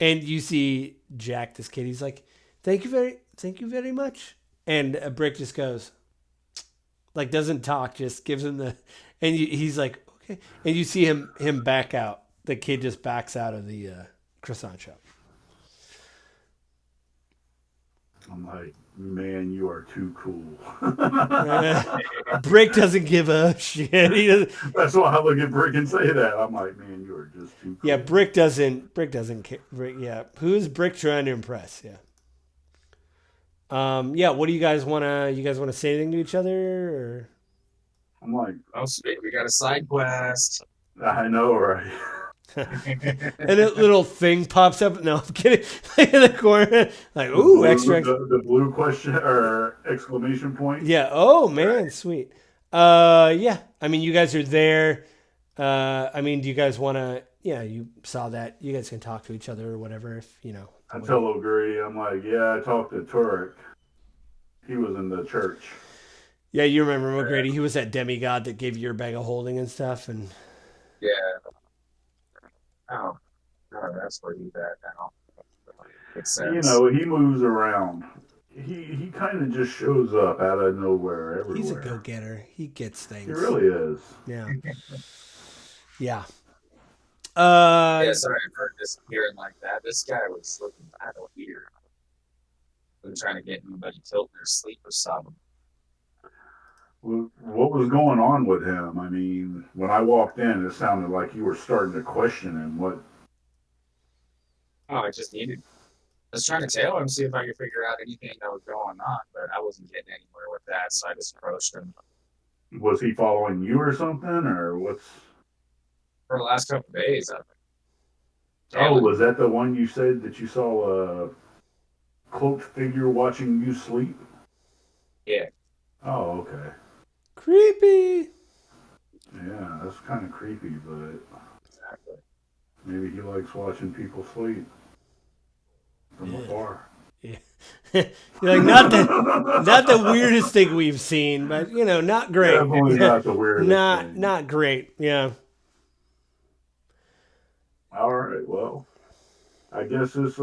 and you see Jack, this kid. He's like, thank you very much, and Brick just goes, like, doesn't talk, just gives him he's like, okay, and you see him back out. The kid just backs out of the croissant shop. I'm like, man, you are too cool. Brick doesn't give a shit. He doesn't. That's why I look at Brick and say that. I'm like, man, you are just too cool. Yeah, Brick doesn't care. Yeah, who's Brick trying to impress? Yeah. Yeah. What do you guys want to? You guys want to say anything to each other? Or? I'm like, oh, sweet, we got a side quest. I know, right? And a little thing pops up. No, I'm kidding. In the corner, like, ooh, extra. The blue question or exclamation point. Yeah. Oh man, sweet. Yeah. I mean, you guys are there. I mean, do you guys want to? Yeah, you saw that. You guys can talk to each other or whatever. If you know. I tell O'Grady, I'm like, yeah, I talked to Turek. He was in the church. Yeah, you remember O'Grady? He was that demigod that gave you your bag of holding and stuff, and. Yeah. Oh, that's where he's at now. Makes sense. He moves around. He kind of just shows up out of nowhere everywhere. He's a go-getter. He gets things. He really is. Yeah. Yeah. Yeah, sorry for disappearing like that. This guy was looking kind of weird. Been trying to get anybody killed in their sleep or something. What was going on with him? I mean, when I walked in, it sounded like you were starting to question him. What? Oh, I was trying to tail him, see if I could figure out anything that was going on, but I wasn't getting anywhere with that, so I just approached him. Was he following you or something, or what's? For the last couple of days, was that the one you said that you saw a cloaked figure watching you sleep? Yeah. Oh, okay. Creepy. Yeah, that's kind of creepy, but Exactly. maybe he likes watching people sleep from afar. Yeah. You're like, not the weirdest thing we've seen, but not great. Definitely not the weirdest thing. Not great. Yeah. right. Well, I guess it's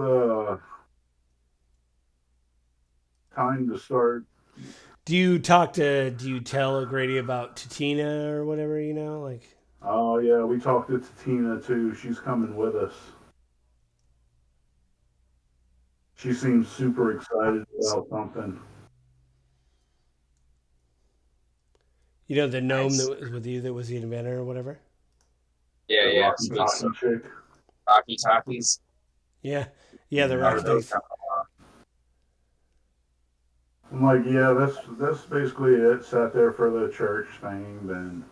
time to start. Do you tell O'Grady about Tatina or whatever, like? Oh yeah, we talked to Tina too. She's coming with us. She seems super excited about something. The gnome Nice. that was with you that was the inventor or whatever? Yeah, The yeah. Rocky So it's Talkie chick. Rocky Talkies. Yeah. Yeah, the How rock did those sticks. come along? I'm like, yeah, that's basically it. Sat there for the church thing, then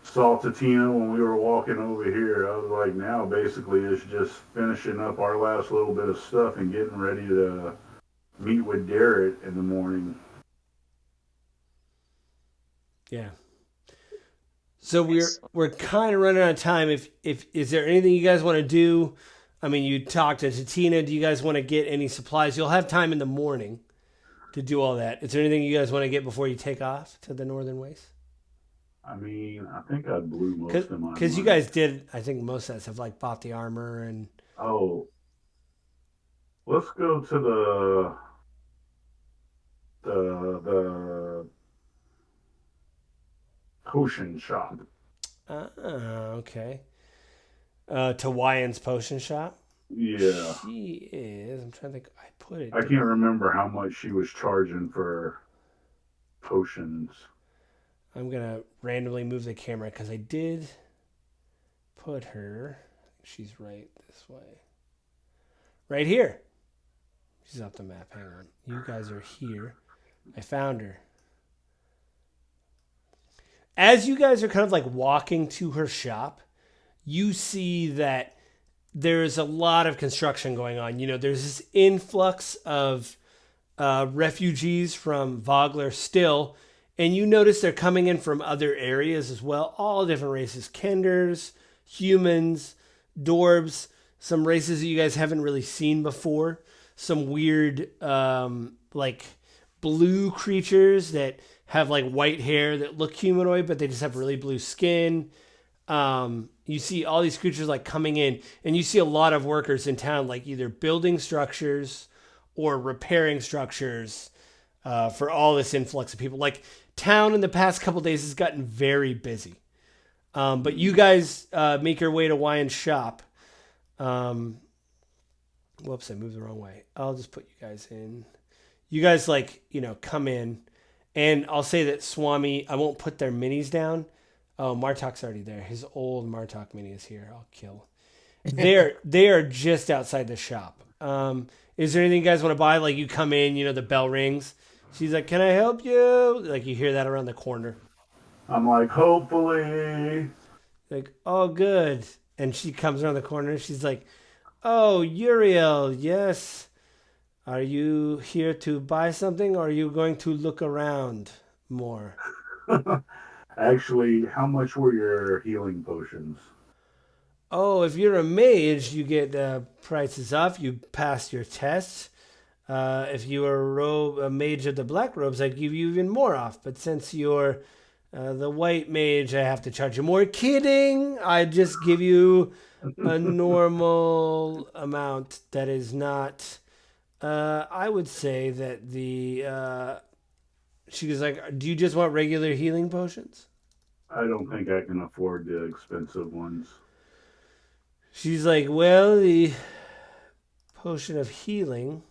saw Tatina when we were walking over here. I was like, now basically it's just finishing up our last little bit of stuff and getting ready to meet with Garrett in the morning. Yeah. So we're Nice. we're kind of running out of time. If is there anything you guys want to do? I mean, you talked to Tatina. Do you guys want to get any supplies? You'll have time in the morning to do all that. Is there anything you guys want to get before you take off to the Northern Waste? I mean, I think I blew Because most of my you money. guys did, I think most of that stuff, like bought the armor and Oh, let's go to the potion shop. okay. To Wyan's potion shop. Yeah, She is. I'm trying to think. I put I it. can't remember how much she was charging for potions. I'm gonna randomly move the camera because I did put her. She's right this way. Right here. She's off the map. Hang on. You guys are here. I found her. As you guys are kind of like walking to her shop, you see that there's a lot of construction going on. There's this influx of refugees from Vogler still, and you notice they're coming in from other areas as well. All different races: Kenders, humans, Dorbs, some races that you guys haven't really seen before. Some weird, like blue creatures that have like white hair that look humanoid, but they just have really blue skin. You see all these creatures like coming in, and you see a lot of workers in town, like either building structures or repairing structures for all this influx of people. Like town in the past couple days has gotten very busy. But you guys make your way to Wyan's shop. Whoops, I moved the wrong way. I'll just put you guys in. You guys come in, and I'll say that Swami. I won't put their minis down. Oh, Martok's already there. His old Martok mini is here. I'll kill. They are just outside the shop. Is there anything you guys want to buy? Like you come in, the bell rings. She's like, "Can I help you?" Like you hear that around the corner. I'm like, hopefully. Like, "Oh, good." And she comes around the corner. She's like, "Oh, Uriel, yes. Are you here to buy something, or are you going to look around more?" Actually, how much were your healing potions? Oh, if you're a mage, you get prices off. You pass your tests. If you are a mage of the black robes, I give you even more off. But since you're the white mage, I have to charge you more. Kidding! I just give you a normal amount that is not. I would say that the. She was like, "Do you just want regular healing potions?" I don't think I can afford the expensive ones. She's like, "Well, the potion of healing."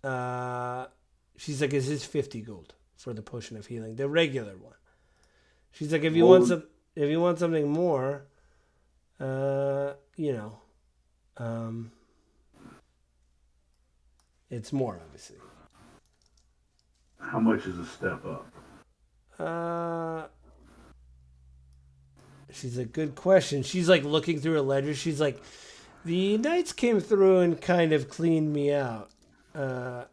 Uh, she's like, "Is this 50 gold for the potion of healing, the regular one?" She's like, Well, if you want something more, you know, um, it's more obviously." how much is a step up? Uh, she's a good question. She's like looking through her ledger. She's like, "The knights came through and kind of cleaned me out. Uh,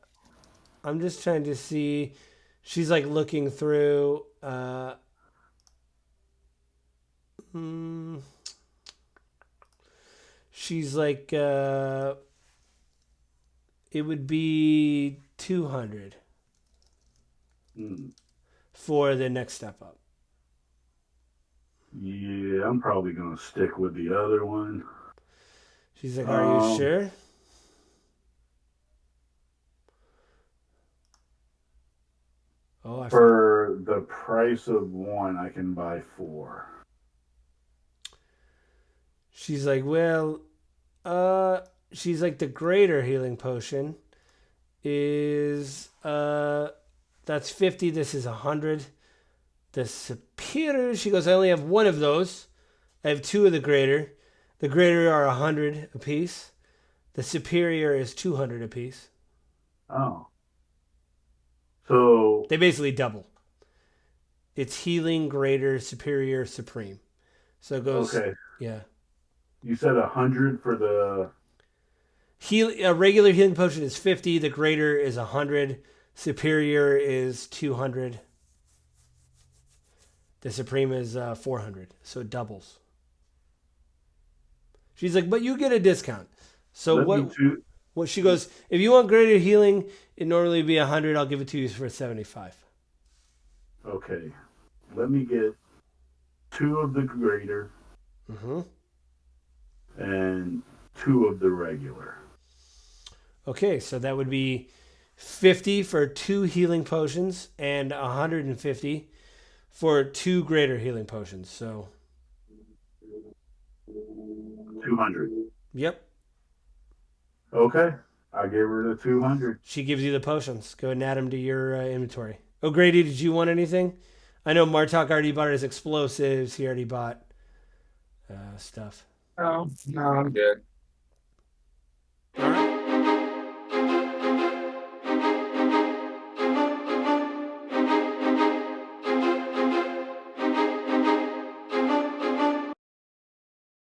I'm just trying to see." She's like looking through. Hmm, she's like, it would be 200 Hmm. for the next step up. Yeah, I'm probably gonna stick with the other one. She's like, are you sure? Oh, I forgot. For the price of one, I can buy four. She's like, well, uh, she's like, the greater healing potion is, that's 50. This is 100. The superior, she goes, I only have one of those. I have two of the greater. The greater are 100 apiece. The superior is 200 apiece. Oh. So, They basically double. It's healing, greater, superior, supreme. So it goes, okay. yeah. You said 100 for the. A regular healing potion is 50. The greater is 100. Superior is 200. The supreme is 400. So it doubles. She's like, but you get a discount. So Let me choose. what she goes, if you want greater healing, it normally would be 100. I'll give it to you for 75. Okay. Let me get two of the greater Mm-hmm. and two of the regular. Okay, so that would be 50 for two healing potions and 150 for two greater healing potions. So, 200. yep. Okay. I gave her the 200. She gives you the potions. Go and add them to your inventory. O'Grady, did you want anything? I know Martok already bought his explosives. He already bought stuff. Oh, no, I'm good.